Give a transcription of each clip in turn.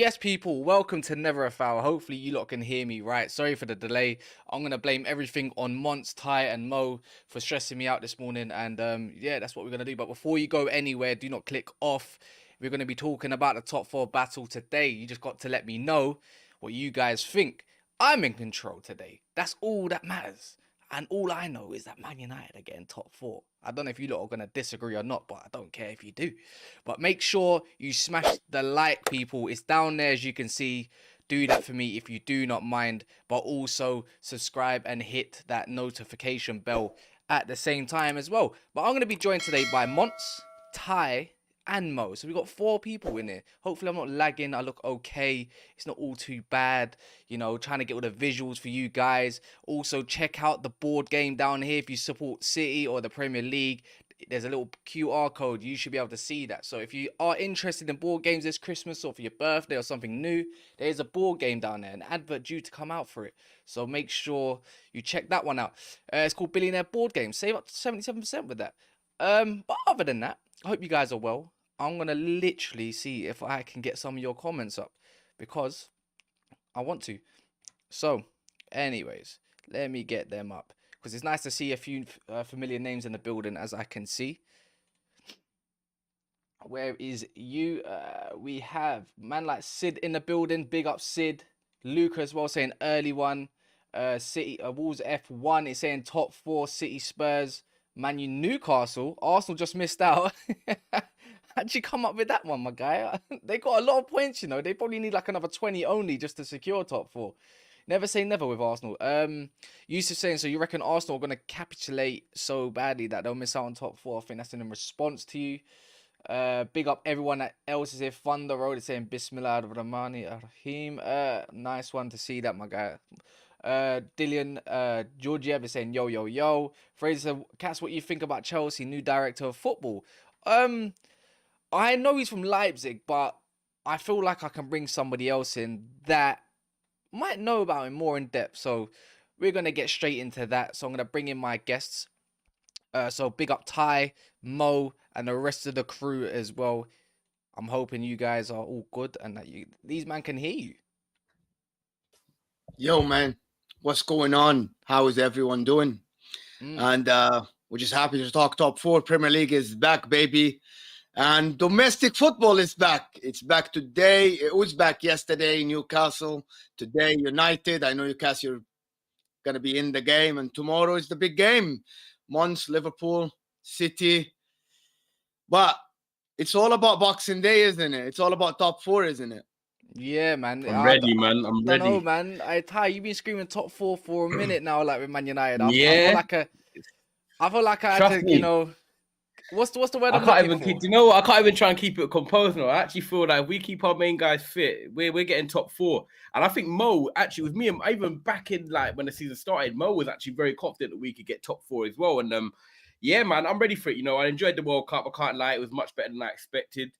Yes, people, welcome to Never a Foul. Hopefully you lot can hear me right. Sorry for the delay. I'm going to blame everything on Monts, Ty, and Mo for stressing me out this morning. And yeah, that's what we're going to do. But before you go anywhere, do not click off. We're going to be talking about the top four battle today. You just got to let me know what you guys think. I'm in control today. That's all that matters. And all I know is that Man United are getting top four. I don't know if you lot are going to disagree or not, but I don't care if you do. But make sure you smash the like, people. It's down there, as you can see. Do that for me if you do not mind. But also subscribe and hit that notification bell at the same time as well. But I'm going to be joined today by Monts, Ty, and Mo. So we've got 4 people in here. Hopefully I'm not lagging. I look okay. It's not all too bad. You know, trying to get all the visuals for you guys. Also, check out the board game down here if you support City or the Premier League. There's a little QR code. You should be able to see that. So if you are interested in board games this Christmas or for your birthday or something new, there's a board game down there, an advert due to come out for it. So make sure you check that one out. It's called Billionaire Board Game. Save up to 77% with that. But other than that, I hope you guys are well. I'm going to literally see if I can get some of your comments up because I want to. So, anyways, let me get them up because it's nice to see a few familiar names in the building, as I can see. Where is you? We have man like Sid in the building. Big up Sid. Luca as well saying early one. City Wolves F1 is saying top 4 City Spurs. Man U Newcastle. Arsenal just missed out. How'd you come up with that one, my guy? They got a lot of points, you know. They probably need like another 20 only just to secure top 4. Never say never with Arsenal. Yusuf saying, so you reckon Arsenal are going to capitulate so badly that they'll miss out on top 4? I think that's in response to you. Big up everyone else is here. Thunder Road is saying Bismillah Rahmani Rahim. Nice one to see that, my guy. Dillian Georgiev is saying yo. Fraser said, Cats, what you think about Chelsea new director of football? I know he's from Leipzig, but I feel like I can bring somebody else in that might know about him more in depth. So we're going to get straight into that. So I'm going to bring in my guests. So big up Ty, Mo, and the rest of the crew as well. I'm hoping you guys are all good and that these man can hear you. Yo, man, what's going on? How is everyone doing? And we're just happy to talk top 4. Premier League is back, baby. And domestic football is back. It's back today. It was back yesterday, Newcastle. Today, United. I know Newcastle, you're going to be in the game. And tomorrow is the big game. Monts, Liverpool, City. But it's all about Boxing Day, isn't it? It's all about top 4, isn't it? Yeah, man. I'm ready, man. I'm ready. I don't know, man. Ty, you've been screaming top 4 for a minute now, like with Man United. I feel like I had to, you know. What's the word I'm looking for? You know what? I can't even try and keep it composed now. I actually feel like if we keep our main guys fit, we're getting top 4. And I think Mo, actually, with me, even back in like when the season started, Mo was actually very confident that we could get top 4 as well. And yeah, man, I'm ready for it. You know, I enjoyed the World Cup. I can't lie, it was much better than I expected.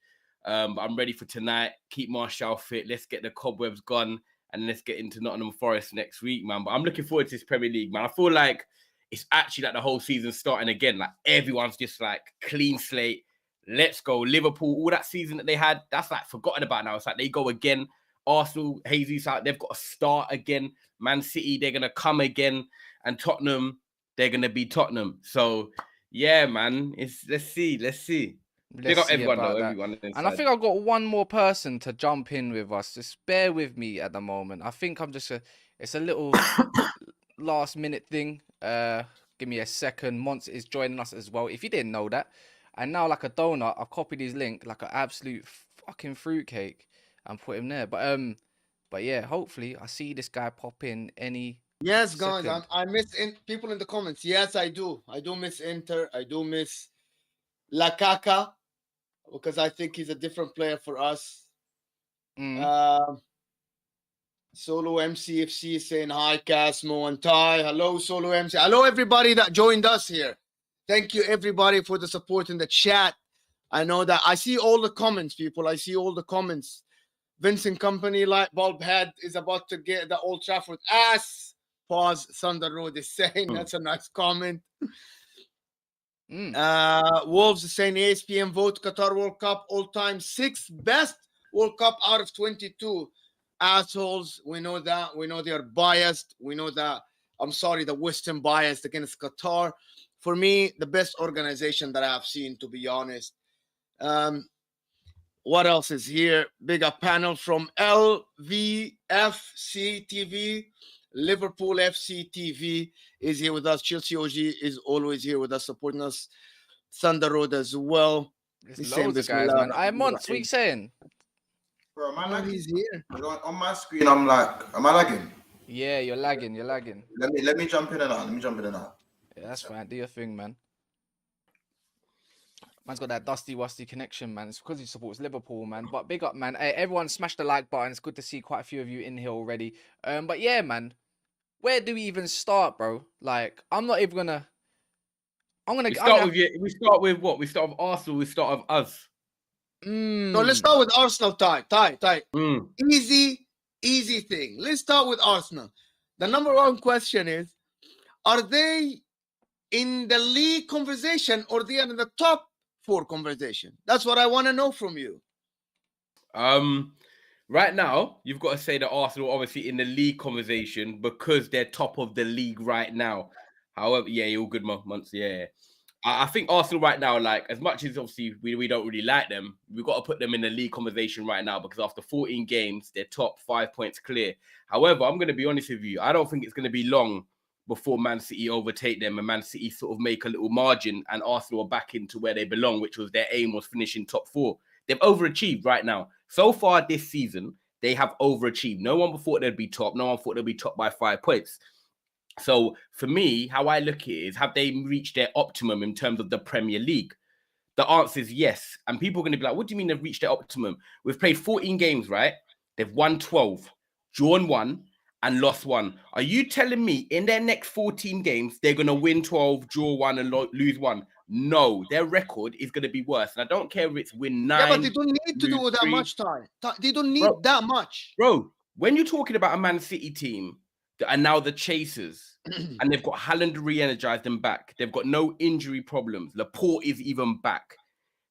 But I'm ready for tonight. Keep Martial fit. Let's get the cobwebs gone and let's get into Nottingham Forest next week, man. But I'm looking forward to this Premier League, man. I feel like it's actually like the whole season starting again. Like everyone's just like clean slate. Let's go. Liverpool, all that season that they had, that's like forgotten about now. It's like they go again. Arsenal, Jesus out, they've got to start again. Man City, they're going to come again. And Tottenham, they're going to be Tottenham. So, yeah, man, let's see. Big up everyone, though. Everyone and I think I've got one more person to jump in with us. Just bear with me at the moment. I think I'm just it's a little last minute thing. Give me a second. Monts is joining us as well, if you didn't know that. And now, like a donut, I've copied his link like an absolute fucking fruitcake and put him there. But yeah, hopefully I see this guy pop in any. Yes, guys, I miss people in the comments. Yes, I do. I do miss Inter. I do miss Lakaka because I think he's a different player for us. Solo MCFC is saying hi, Casmo and Ty. Hello, Solo MC. Hello, everybody that joined us here. Thank you, everybody, for the support in the chat. I know that I see all the comments, people. I see all the comments. Vincent Company light bulb head is about to get the Old Trafford ass. Pause. Thunder Road is saying that's a nice comment. Wolves is saying ESPN vote Qatar World Cup all-time 6th best World Cup out of 22. Assholes. We know that. We know they're biased. We know that. I'm sorry, the Western biased against Qatar. For me, the best organization that I've seen, to be honest. What else is here? Bigger panel from LVFC TV. Liverpool FC TV is here with us. Chelsea OG is always here with us, supporting us. Thunder Road as well. There's loads of guys, man. Monts, what you saying? Bro, am I lagging? He's here. On my screen, I'm like, am I lagging? Yeah, you're lagging. You're lagging. Let me jump in and out. Yeah, that's fine. Do your thing, man. Man's got that dusty connection, man. It's because he supports Liverpool, man. But big up, man. Hey, everyone smash the like button. It's good to see quite a few of you in here already. But yeah, man. Where do we even start, bro? Like, I'm not even gonna. We start with what? We start with Arsenal. We start with us. No, let's start with Arsenal. Ty. Easy thing. Let's start with Arsenal. The number one question is: are they in the league conversation or they are in the top 4 conversation? That's what I want to know from you. Right now, you've got to say that Arsenal obviously in the league conversation because they're top of the league right now. However, yeah, you're all good, Months. Yeah. I think Arsenal right now, like, as much as obviously we don't really like them, we've got to put them in the league conversation right now because after 14 games, they're top 5 points clear. However, I'm going to be honest with you. I don't think it's going to be long before Man City overtake them and Man City sort of make a little margin and Arsenal are back into where they belong, which was their aim was finishing top 4. They've overachieved right now. So far this season, they have overachieved. No one thought they'd be top. No one thought they'd be top by 5 points. So for me, how I look at it is, have they reached their optimum in terms of the Premier League? The answer is yes. And people are going to be like, what do you mean they've reached their optimum? We've played 14 games, right? They've won 12, drawn 1, and lost 1. Are you telling me in their next 14 games, they're going to win 12, draw 1, and lose 1? No, their record is going to be worse. And I don't care if it's win 9. Yeah, but they don't need to do that much, Ty. They don't need that much. Bro, when you're talking about a Man City team that are now the chasers, and they've got Haaland re-energized and back. They've got no injury problems. Laporte is even back.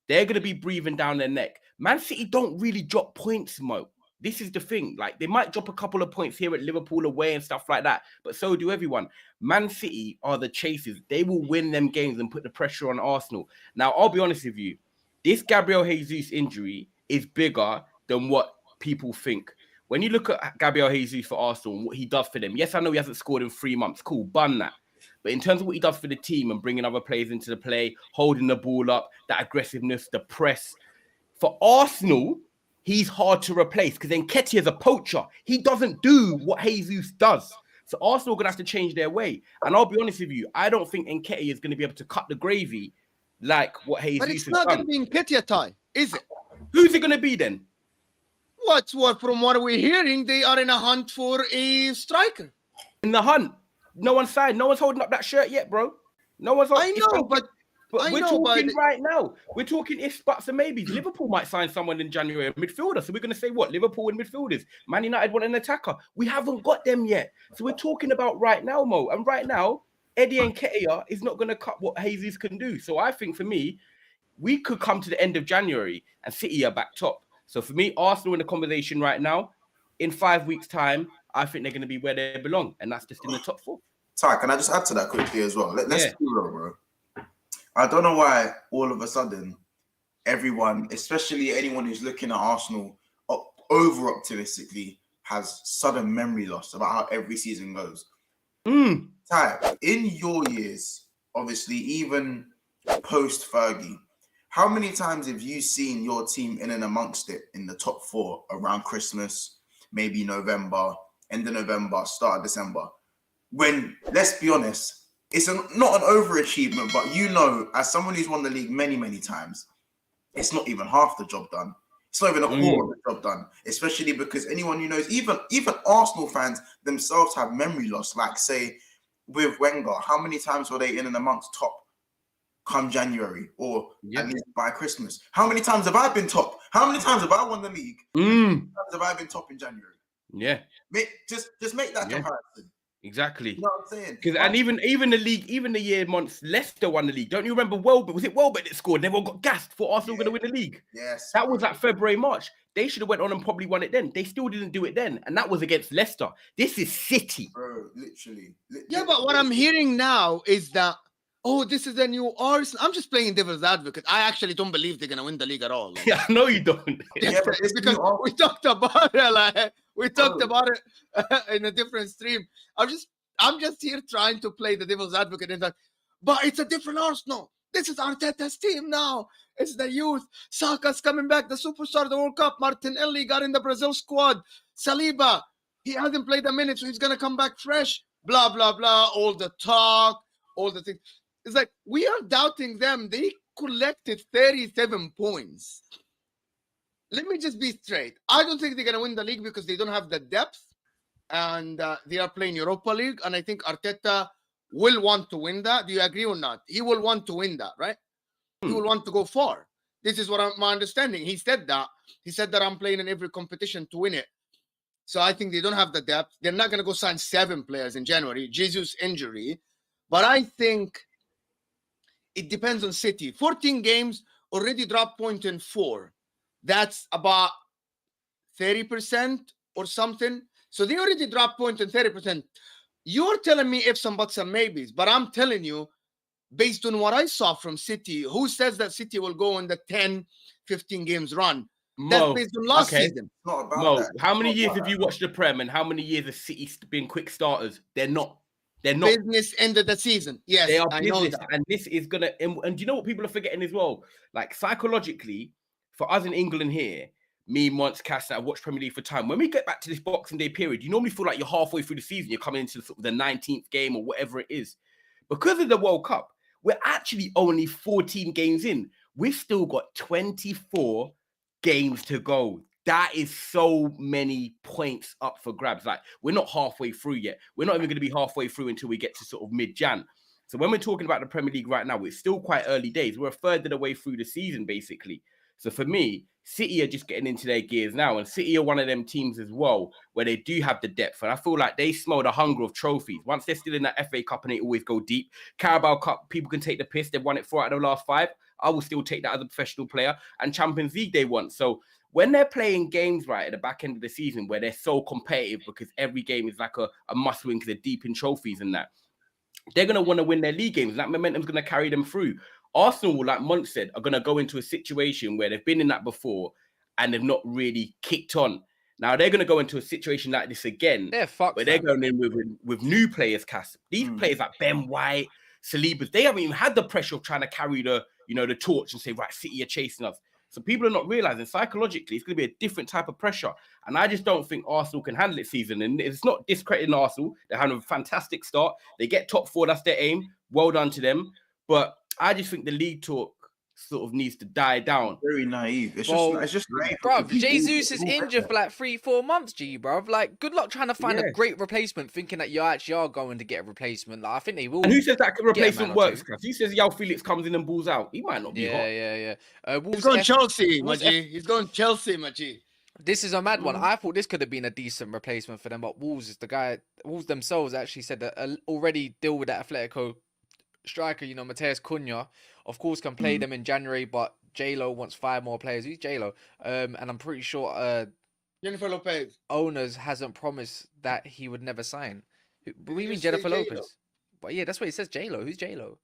They're going to be breathing down their neck. Man City don't really drop points, Mo. This is the thing. Like, they might drop a couple of points here at Liverpool away and stuff like that, but so do everyone. Man City are the chasers. They will win them games and put the pressure on Arsenal. Now, I'll be honest with you. This Gabriel Jesus injury is bigger than what people think. When you look at Gabriel Jesus for Arsenal and what he does for them, yes, I know he hasn't scored in 3 months. Cool, bun that. But in terms of what he does for the team and bringing other players into the play, holding the ball up, that aggressiveness, the press. For Arsenal, he's hard to replace because Nketiah is a poacher. He doesn't do what Jesus does. So Arsenal are going to have to change their way. And I'll be honest with you, I don't think Nketiah is going to be able to cut the gravy like what Jesus has done. But it's not going to be Nketiah, Ty, is it? Who's it going to be then? What? From what we're hearing, they are in a hunt for a striker. In the hunt. No one's signed. No one's holding up that shirt yet, bro. No one's. I know, but we're talking right now. We're talking ifs, buts, and maybes. Liverpool might sign someone in January, a midfielder. So we're going to say what? Liverpool and midfielders. Man United want an attacker. We haven't got them yet. So we're talking about right now, Mo. And right now, Eddie Nketiah is not going to cut what Jesus can do. So I think for me, we could come to the end of January and City are back top. So for me, Arsenal in the conversation right now, in 5 weeks' time, I think they're going to be where they belong. And that's just in the top 4. Ty, can I just add to that quickly as well? Let's be real, bro. I don't know why all of a sudden everyone, especially anyone who's looking at Arsenal over optimistically, has sudden memory loss about how every season goes. Ty, in your years, obviously, even post Fergie, how many times have you seen your team in and amongst it in the top 4 around Christmas, maybe November, end of November, start of December? When, let's be honest, it's not an overachievement, but you know, as someone who's won the league many, many times, it's not even half the job done. It's not even a quarter of the job done, especially because anyone who knows, even Arsenal fans themselves have memory loss. Like, say, with Wenger, how many times were they in and amongst top come January or at least by Christmas? How many times have I been top? How many times have I won the league? How many times have I been top in January? Yeah. Just make that comparison. Exactly. You know what I'm saying? Because and even the league, even the year Monts Leicester won the league. Don't you remember Welbeck? Was it Welbeck that scored? Everyone got gassed for Arsenal going to win the league. Yes. That was like February, March. They should have went on and probably won it then. They still didn't do it then. And that was against Leicester. This is City. Bro, literally. Yeah, but what I'm hearing now is that, oh, this is the new Arsenal. I'm just playing devil's advocate. I actually don't believe they're going to win the league at all. Like, Yeah, I know you don't. Yeah, but it's because new we talked about it. Like, we talked about it in a different stream. I'm just here trying to play the devil's advocate in that, but it's a different Arsenal. This is Arteta's team now. It's the youth. Saka's coming back, the superstar of the World Cup. Martinelli got in the Brazil squad. Saliba, he hasn't played a minute, so he's going to come back fresh. Blah, blah, blah. All the talk, all the things. It's like, we are doubting them. They collected 37 points. Let me just be straight. I don't think they're going to win the league because they don't have the depth. And they are playing Europa League. And I think Arteta will want to win that. Do you agree or not? He will want to win that, right? He will want to go far. This is what my understanding. He said that. He said that I'm playing in every competition to win it. So I think they don't have the depth. They're not going to go sign 7 players in January. Jesus injury. But I think it depends on City. 14 games, already dropped point in 4. That's about 30% or something. So they already dropped point in 30%. You're telling me ifs and buts and maybes, but I'm telling you, based on what I saw from City, who says that City will go on the 10, 15 games run? That's based on last season. Not about Mo, that. how many years have you watched the Prem and how many years have City been quick starters? They're not. Business ended the season. Yes, they are I business. know that. And this is going to... And do you know what people are forgetting as well? Like, psychologically, for us in England here, me, Monts, Cass, I've watched Premier League for time. When we get back to this Boxing Day period, you normally feel like you're halfway through the season. You're coming into sort of the 19th game or whatever it is. Because of the World Cup, we're actually only 14 games in. We've still got 24 games to go. That is so many points up for grabs. Like, we're not halfway through yet. We're not even going to be halfway through until we get to sort of mid-Jan. So when we're talking about the Premier League right now, it's still quite early days. We're a third of the way through the season, basically. So for me, City are just getting into their gears now. And City are one of them teams as well, where they do have the depth. And I feel like they smell the hunger of trophies. Once they're still in that FA Cup and they always go deep. Carabao Cup, people can take the piss. They've won it 4 out of the last 5. I will still take that as a professional player. And Champions League they won. So when they're playing games right at the back end of the season where they're so competitive because every game is like a must win because they're deep in trophies and that, they're going to want to win their league games. And that momentum's going to carry them through. Arsenal, like Monts said, are going to go into a situation where they've been in that before and they've not really kicked on. Now they're going to go into a situation like this again. They're fucked. Where they're going in with new players, Cass. These players like Ben White, Saliba, they haven't even had the pressure of trying to carry the torch and say, right, City are chasing us. So people are not realizing psychologically it's going to be a different type of pressure. And I just don't think Arsenal can handle it season. And it's not discrediting Arsenal. They're having a fantastic start. They get top 4. That's their aim. Well done to them. But I just think the league talk sort of needs to die down. Very naive. It's just naive. Bruv, Jesus is injured for like 3-4 months, bruv. Like, good luck trying to find a great replacement, thinking that you actually are going to get a replacement. Like, I think they will. And who says that replacement works? Who says Joao Felix comes in and balls out? He might not be hot. Yeah. He's going Chelsea, Maji. He's going Chelsea, Maji. This is a mad one. I thought this could have been a decent replacement for them, but Wolves themselves actually said that already deal with that Atletico striker, Mateus Cunha, of course, can play them in January, but J-Lo wants 5 more players. Who's J-Lo? And I'm pretty sure Jennifer Lopez owners hasn't promised that he would never sign. What do you mean Jennifer Lopez? J-Lo? But yeah, that's what he says. J-Lo. Who's J-Lo?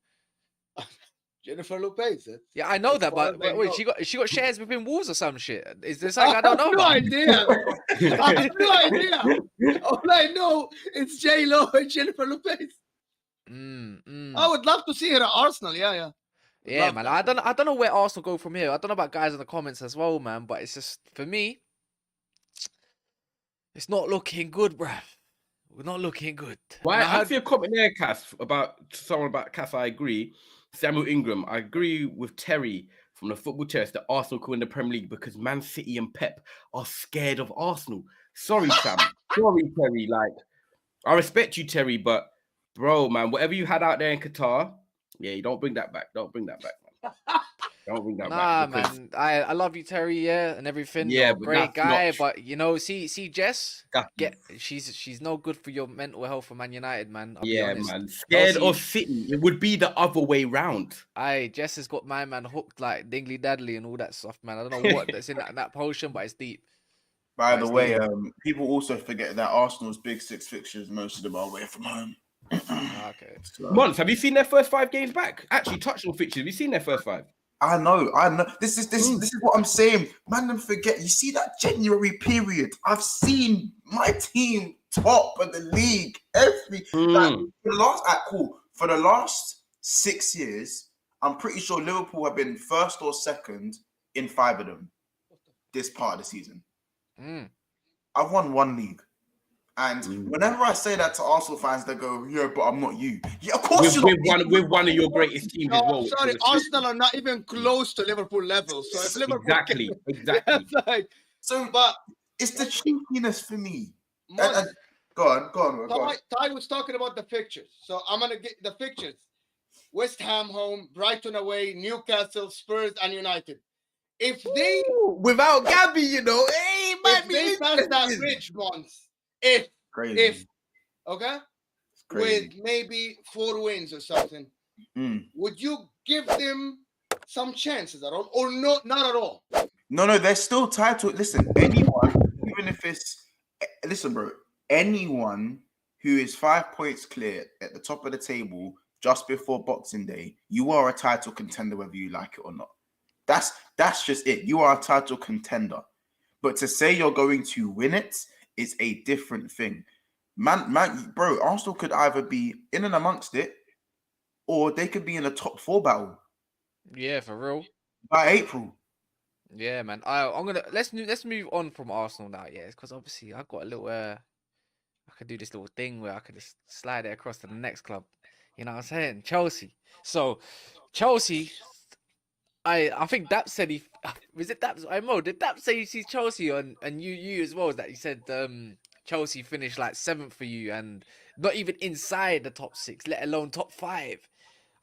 Jennifer Lopez. Yeah, I know that, but wait, she got shares within Wolves or some shit. Is there something I don't know? I have no idea. All I know is J-Lo and Jennifer Lopez. I would love to see her at Arsenal. Yeah, man. I don't know where Arsenal go from here. I don't know about guys in the comments as well, man. But it's just, for me, it's not looking good, bruv. We're not looking good. Well, I see a comment there, Cass, about someone about Cass. I agree. Samuel Ingram. I agree with Terry from the Football Terrace that Arsenal could win the Premier League because Man City and Pep are scared of Arsenal. Sorry, Sam. Sorry, Terry. Like, I respect you, Terry, but bro, man, whatever you had out there in Qatar, yeah, you don't bring that back. Don't bring that back, man. Don't bring that Nah, back because man. I love you, Terry. Yeah, and everything. yeah, You're a but great that's guy, not but you know, see, Jess. that, She's no good for your mental health for Man United, man. I'll be yeah, honest. man. Scared Chelsea, of City. It would be the other way round. Jess has got my man hooked like dingly daddly and all that stuff, man. I don't know what that's in that potion, but it's deep. By But the it's way, deep. people also forget that Arsenal's big six fixtures, most of them are away from home. Okay. So, Months, have you seen their first 5 games back? Actually, touch on fixtures. Have you seen their first 5? I know. This is what I'm saying. Man, them forget. You see that January period? I've seen my team top of the league for the last 6 years. I'm pretty sure Liverpool have been first or second in 5 of them this part of the season. I've won 1 league. And whenever I say that to Arsenal fans, they go, "Yeah, but I'm not you." Yeah, of course We're one of your greatest teams as well. Sorry, Arsenal are not even close to Liverpool level. So if Liverpool exactly. But it's the cheekiness for me. Go on. Ty was talking about the fixtures. So I'm gonna get the fixtures. West Ham home, Brighton away, Newcastle, Spurs, and United. If they without Gabby, you know, hey, if they pass that bridge once, if okay, with maybe 4 wins or something, would you give them some chances at all, or not at all? No, they're still tied to it. Listen, anyone, even if it's bro, anyone who is 5 points clear at the top of the table just before Boxing Day, you are a title contender whether you like it or not. That's just it. You are a title contender. But to say you're going to win it is a different thing. Man, bro, Arsenal could either be in and amongst it, or they could be in a top 4 battle. Yeah, for real. By April. Yeah, man. I'm gonna let's move on from Arsenal now. Yeah, because obviously I've got a little I could do this little thing where I could just slide it across to the next club. You know what I'm saying? Chelsea. So Chelsea, I think Daps said he was it Daps? Did Daps say he sees Chelsea on and you as well? Is that he said Chelsea finished like 7th for you and not even inside the top 6, let alone top 5.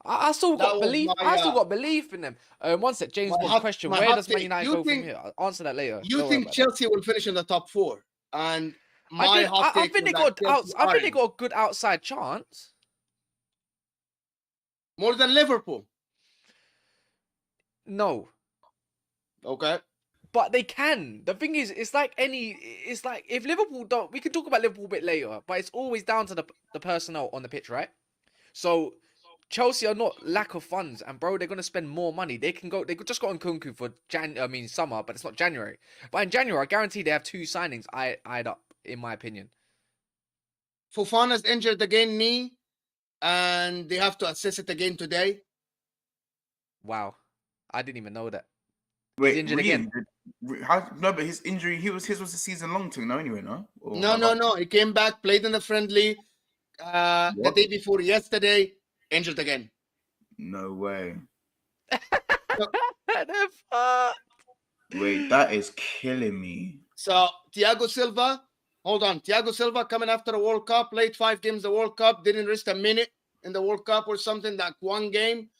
I still got belief. I still got belief in them. One sec, James. One question: where does Man United go from here? I'll answer that later. You think Chelsea will finish in the top 4? And I think they got I think they got a good outside chance. More than Liverpool. No. Okay. But they can. The thing is, it's like if Liverpool don't, we can talk about Liverpool a bit later, but it's always down to the personnel on the pitch, right? So Chelsea are not lack of funds, and bro, they're gonna spend more money. They could just go on Kunku for summer, but it's not January. But in January, I guarantee they have 2 signings eyed up, in my opinion. Fofana's injured again, knee, and they have to assess it again today. Wow, I didn't even know that. Wait, he's injured again. No, but his injury, his was a season-long thing, no? Anyway, no? No. He came back, played in the friendly the day before yesterday, injured again. No way. Wait, that is killing me. So Thiago Silva coming after the World Cup, played 5 games the World Cup, didn't rest a minute in the World Cup or something, like 1 game.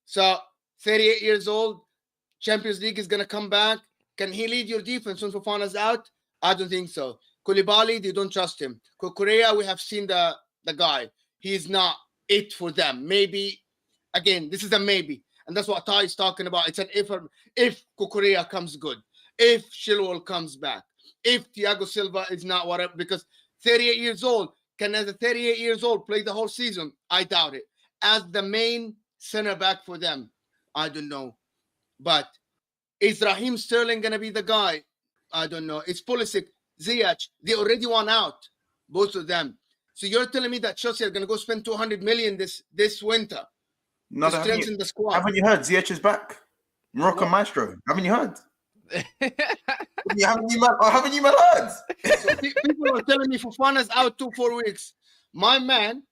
So 38 years old, Champions League is going to come back. Can he lead your defense when Fofana's out? I don't think so. Koulibaly, they don't trust him. Correa, we have seen the guy. He's not it for them. Maybe, again, this is a maybe. And that's what Ty is talking about. It's an if Correa comes good, if Chilwell comes back, if Thiago Silva is not whatever, because 38 years old, can as a 38 years old play the whole season? I doubt it. As the main center back for them, I don't know. But is Raheem Sterling going to be the guy? I don't know. It's Pulisic, Ziyech. They already won out, both of them. So you're telling me that Chelsea are going to go spend 200 million this winter to strengthen the squad? Haven't you heard Ziyech is back? Moroccan maestro. Haven't you heard? haven't you heard? So people are telling me Fofana's out 2-4 weeks. My man,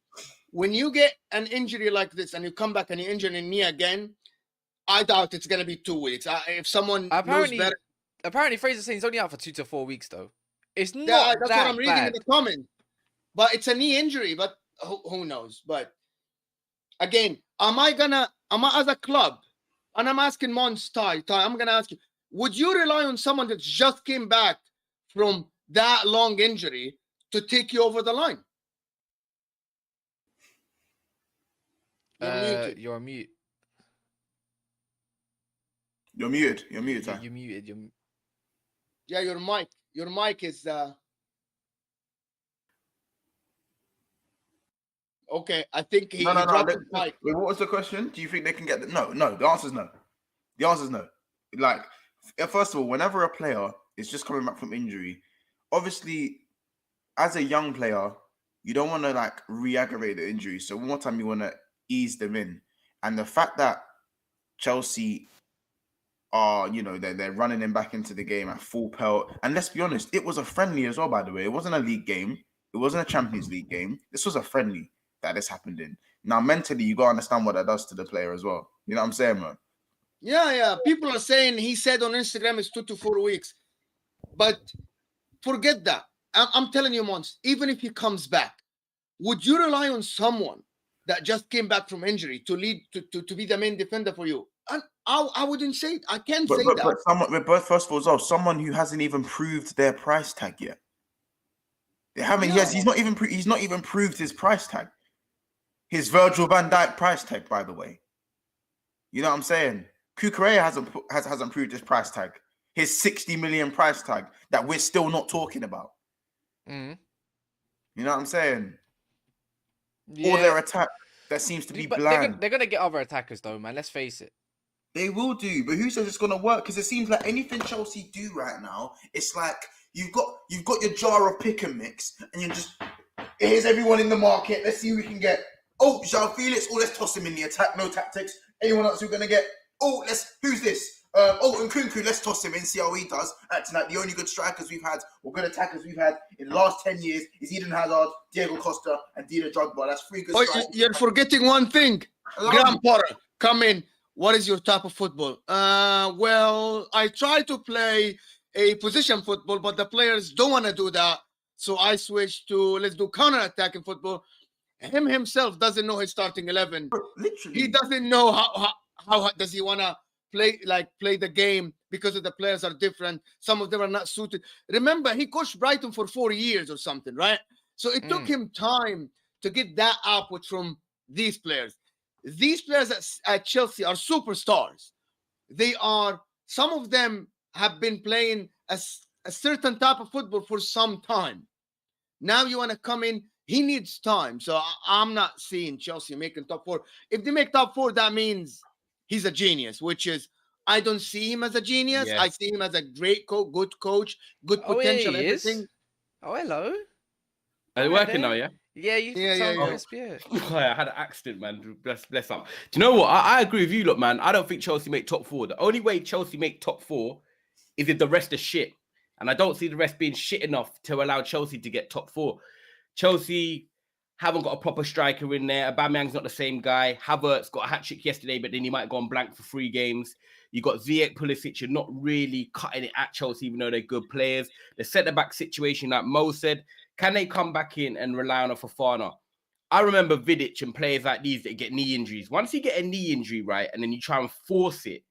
when you get an injury like this and you come back and you injure your knee again, I doubt it's going to be 2 weeks. If someone knows better. Apparently, Fraser's saying he's only out for 2 to 4 weeks, though. It's not that's that what I'm reading bad. in the comment. But it's a knee injury, but who knows? But again, am I as a club, And I'm asking Monts, Ty, I'm going to ask you, would you rely on someone that just came back from that long injury to take you over the line? You're muted. You're on mute. You're muted. You're muted. You're muted. Yeah, your mic is okay. I think he dropped his mic. Wait, what was the question? Do you think they can get no? The answer is no. The answer is no. Like, first of all, whenever a player is just coming back from injury, obviously, as a young player, you don't want to like re-aggravate the injury. So one more time, you want to ease them in. And the fact that Chelsea are, they're running him back into the game at full pelt. And let's be honest, it was a friendly as well, by the way. It wasn't a league game. It wasn't a Champions League game. This was a friendly that this happened in. Now, mentally, you got to understand what that does to the player as well. You know what I'm saying, man? Yeah. People are saying he said on Instagram it's 2 to 4 weeks. But forget that. I'm telling you, Monts, even if he comes back, would you rely on someone that just came back from injury to lead to be the main defender for you? And I wouldn't say it. I can't say that. But first of all, someone who hasn't even proved their price tag yet. They haven't. Yeah. Yes, he's not even proved his price tag. His Virgil van Dijk price tag, by the way. You know what I'm saying? Cucurella hasn't proved his price tag. His 60 million price tag that we're still not talking about. Mm. You know what I'm saying? Yeah. Or their attack that seems to be bland. They're gonna get other attackers though, man. Let's face it. They will do, but who says it's gonna work? Because it seems like anything Chelsea do right now, it's like you've got your jar of pick and mix, and you're just here's everyone in the market. Let's see who we can get. Oh, Joao Felix. Oh, let's toss him in the attack. No tactics. Anyone else we're gonna get? Oh, who's this? And Nkunku, let's toss him in, see how he does. Acting like the only good strikers we've had, or good attackers we've had in the last 10 years is Eden Hazard, Diego Costa, and Dina Drogba. That's 3 good strikers. You're forgetting one thing. Graham Potter, come in. What is your type of football? Well, I try to play a position football, but the players don't want to do that. So I switched to let's do counter-attacking football. Him himself doesn't know his starting 11. Bro, literally. He doesn't know how does he want to play the game because of the players are different. Some of them are not suited. Remember, he coached Brighton for 4 years or something, right? So it took him time to get that output from these players. These players at Chelsea are superstars. Some of them have been playing a certain type of football for some time. Now you want to come in, he needs time. So I'm not seeing Chelsea making top 4. If they make top 4, that means he's a genius, which is, I don't see him as a genius. Yes. I see him as a great good coach, good potential, everything. Oh, hello. Are you working now, yeah? Yeah, yeah. I had an accident, man. Bless up. Do you know what? I agree with you, look, man. I don't think Chelsea make top 4. The only way Chelsea make top 4 is if the rest are shit. And I don't see the rest being shit enough to allow Chelsea to get top 4. Chelsea haven't got a proper striker in there. Aubameyang's not the same guy. Havertz got a hat-trick yesterday, but then he might have gone blank for 3 games. You got Ziyech, Pulisic. You're not really cutting it at Chelsea, even though they're good players. The centre-back situation, like Mo said, can they come back in and rely on a Fofana? I remember Vidic and players like these that get knee injuries. Once you get a knee injury, right, and then you try and force it,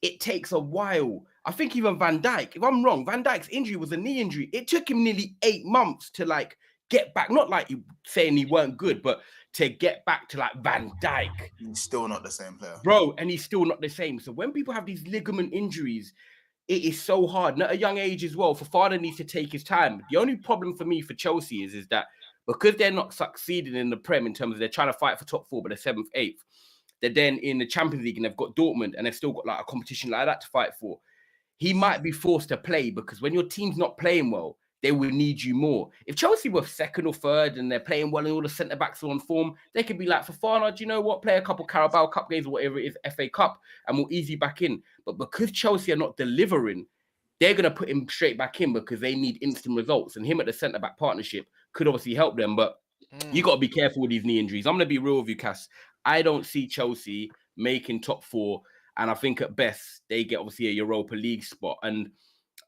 it takes a while. I think even Van Dijk, if I'm wrong, Van Dijk's injury was a knee injury. It took him nearly 8 months to get back. Not like you saying he weren't good, but to get back to Van Dijk. He's still not the same player. Bro, and he's still not the same. So when people have these ligament injuries, it is so hard. And at a young age as well, Fofana needs to take his time. The only problem for me for Chelsea is that because they're not succeeding in the Prem in terms of they're trying to fight for top 4, but they're 7th, 8th, they're then in the Champions League and they've got Dortmund and they've still got a competition like that to fight for. He might be forced to play because when your team's not playing well, they will need you more. If Chelsea were 2nd or 3rd and they're playing well and all the centre-backs are on form, they could be like, Fofana, do you know what? Play a couple Carabao Cup games or whatever it is, FA Cup, and we'll ease you back in. But because Chelsea are not delivering, they're going to put him straight back in because they need instant results. And him at the centre-back partnership could obviously help them. But you got to be careful with these knee injuries. I'm going to be real with you, Cass. I don't see Chelsea making top 4. And I think at best, they get obviously a Europa League spot. And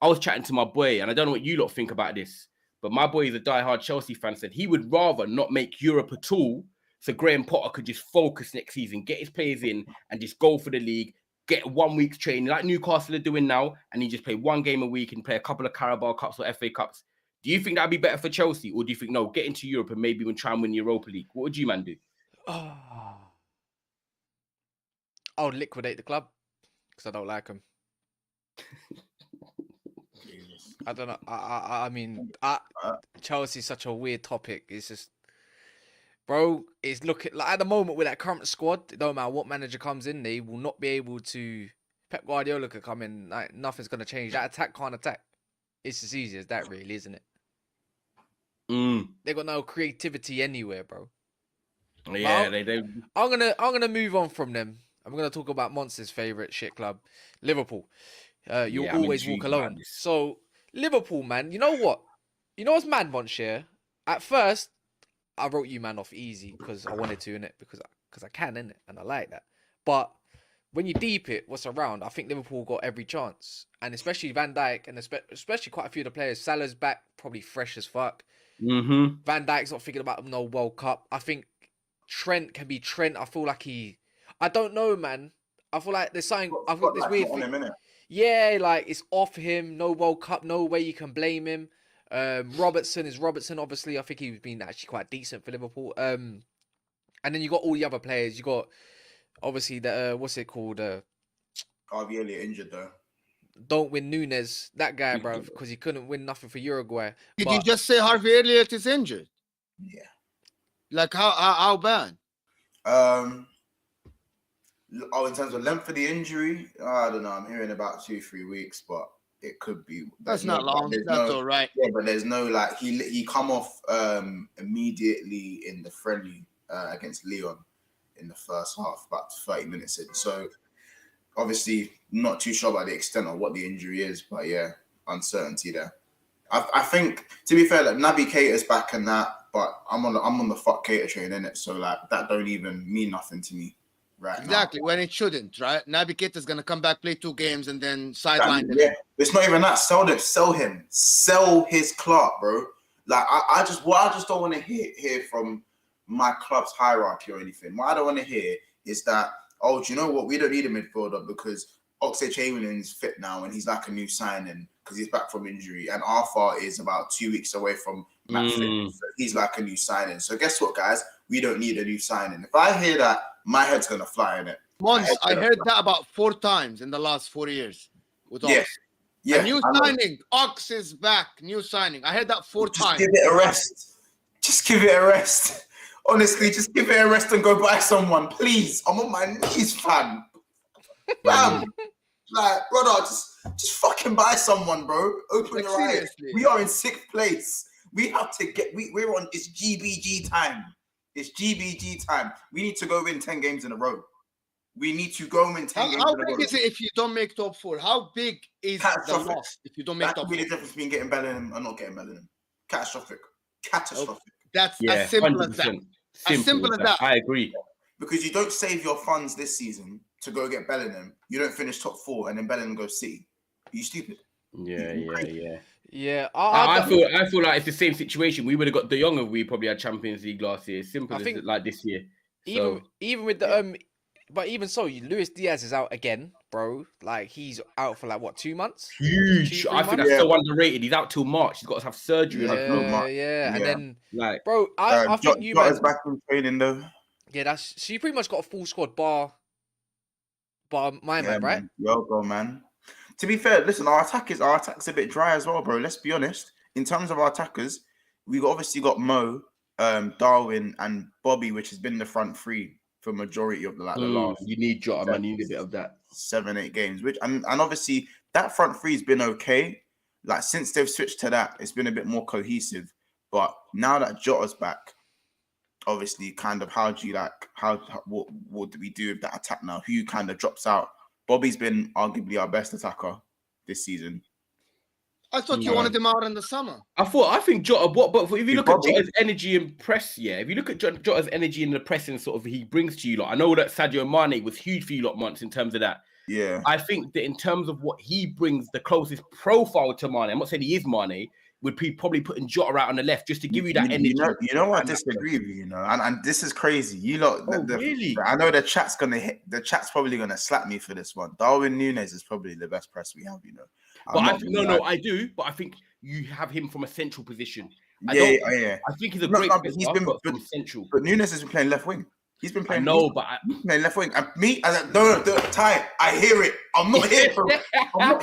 I was chatting to my boy, and I don't know what you lot think about this, but my boy is a diehard Chelsea fan, said he would rather not make Europe at all so Graham Potter could just focus next season, get his players in, and just go for the league, get 1 week's training like Newcastle are doing now, and he just play 1 game a week and play a couple of Carabao Cups or FA Cups. Do you think that'd be better for Chelsea, or do you think no, get into Europe and maybe even try and win Europa League? What would you man do? I would liquidate the club because I don't like him. I don't know. I mean, Chelsea's such a weird topic. It's just, bro, it's looking like at the moment with that current squad, it don't matter what manager comes in, they will not be able to. Pep Guardiola could come in, like nothing's gonna change. That attack can't attack. It's as easy as that, really, isn't it? They got no creativity anywhere, bro. Yeah, they. I'm gonna move on from them. I'm gonna talk about Monster's favorite shit club, Liverpool. You'll always walk alone. So Liverpool, man. You know what? You know what's mad, Monster? At first, I wrote you man off easy because I wanted to, innit? Because I can, innit? And I like that. But when you deep it, what's around? I think Liverpool got every chance, and especially Van Dijk, and especially quite a few of the players. Salah's back, probably fresh as fuck. Mm-hmm. Van Dijk's not thinking about no World Cup. I think Trent can be Trent. I feel like I don't know, man. I feel like there's something. I've got this weird thing. Yeah, like it's off him. No World Cup. No way you can blame him. Robertson is Robertson. Obviously, I think he's been actually quite decent for Liverpool. And then you got all the other players. You got obviously the what's it called? Harvey Elliott injured though. Don't win Nunes, that guy, bro, because he couldn't win nothing for Uruguay. Did you just say Harvey Elliott is injured? Yeah. Like how bad? In terms of length of the injury, I don't know. I'm hearing about 2-3 weeks, but it could be. That's not long. That's all right. Yeah, but there's no like he come off immediately in the friendly against Lyon in the first half, about 30 minutes in. So obviously not too sure about the extent of what the injury is, but yeah, uncertainty there. I think to be fair, like Naby Keita's back and that, but I'm on the fuck Keita train, innit? So like that don't even mean nothing to me. Right. Exactly, when it shouldn't, right? Naby Keita's gonna come back, play 2 games, and then sideline him. Yeah, it's not even that. Sell him, sell his club, bro. Like I just don't want to hear from my club's hierarchy or anything. What I don't want to hear is that, oh, do you know what? We don't need a midfielder because Oxlade-Chamberlain's fit now and he's like a new signing because he's back from injury, and Arthur is about 2 weeks away from match fit, so he's like a new signing. So guess what, guys? We don't need a new signing. If I hear that, my head's gonna fly in it. Once I heard that about 4 times in the last 4 years with Ox. Yeah. A new signing. Ox is back. New signing. I heard that 4 times. Give it a rest. Just give it a rest. Honestly, just give it a rest and go buy someone, please. I'm on my knees, fam. Bam. Like, brother, just fucking buy someone, bro. Open your eyes. We are in 6th place. We have to we're on, it's GBG time. It's GBG time. We need to go win 10 games in a row. We need to go win 10 games in a row. How big is it if you don't make top 4? How big is the loss if you don't make top 4? That could be the difference between getting Bellingham and not getting Bellingham. Catastrophic. That's as simple as that. As simple as that. I agree. Because you don't save your funds this season to go get Bellingham. You don't finish top 4 and then Bellingham goes City. Are you stupid? Yeah. I feel like it's the same situation. We would have got De Jong if we probably had Champions League last year. Simple as like this year. Even with the but even so, Luis Diaz is out again, bro. Like he's out for like what, 2 months? Huge. I think that's so underrated. He's out till March. He's got to have surgery. Yeah. And then, like, bro, I think you man back in training though. Yeah, so you pretty much got a full squad bar my man, right? Go, man. To be fair, listen, our attack's a bit dry as well, bro. Let's be honest. In terms of our attackers, we obviously got Mo, Darwin, and Bobby, which has been the front 3 for majority of the last. You need Jota, man. You need a bit of that. 7-8 games, which and obviously that front 3's been okay. Like since they've switched to that, it's been a bit more cohesive. But now that Jota's back, obviously, kind of how what do we do with that attack now? Who kind of drops out? Bobby's been arguably our best attacker this season. I thought you wanted him out in the summer. I think Jota. But if you look at Jota's energy and press, if you look at Jota's energy and the pressing sort of he brings to you, I know that Sadio Mane was huge for you months in terms of that. Yeah, I think that in terms of what he brings, the closest profile to Mane. I'm not saying he is Mane. would be probably putting Jota out on the left just to give you that energy. You know what? I disagree with you, and this is crazy. You lot, really? I know the chat's gonna hit. The chat's probably gonna slap me for this one. Darwin Núñez is probably the best press we have. You know, but I do. But I think you have him from a central position. Yeah. I think he's a great player, but from central. But Núñez has been playing left wing. He's been playing. Playing left wing. And me, Ty, I hear it. I'm not here for it. I'm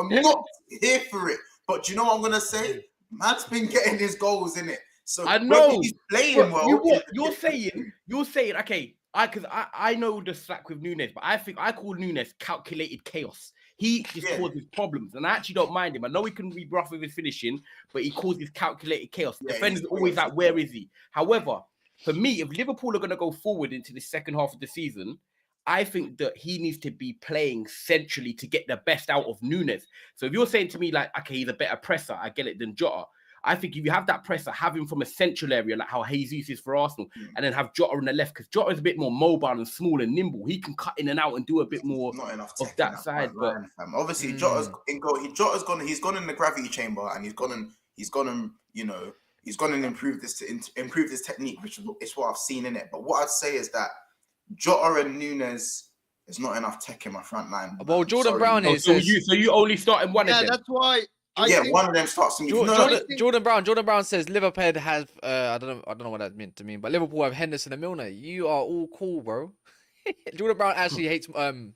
not here for it. But you know what I'm gonna say? Man's been getting his goals in it. So I know he's playing well. You're saying, okay. I know the slack with Núñez, but I think I call Núñez calculated chaos. He just causes problems, and I actually don't mind him. I know he can be rough with his finishing, but he causes calculated chaos. Defenders always like, where is he? However, for me, if Liverpool are going to go forward into the second half of the season, I think that he needs to be playing centrally to get the best out of Núñez. So if you're saying to me like, okay, he's a better presser, I get it, than Jota. I think if you have that presser, have him from a central area, like how Jesus is for Arsenal, and then have Jota on the left, because Jota is a bit more mobile and small and nimble. He can cut in and out and do a bit more of that side. But obviously, Jota's in goal. Jota's gone. He's gone in the gravity chamber, and he's gone and improve this technique, which is what I've seen in it. But what I'd say is that Jota and Núñez is not enough tech in my front line. Well, Jordan Brown is. So you only starting one of them. Yeah, that's why. One of them starts. Jordan Brown says Liverpool have I don't know what that meant to mean, but Liverpool have Henderson and Milner. You are all cool, bro. Jordan Brown actually hates Mo,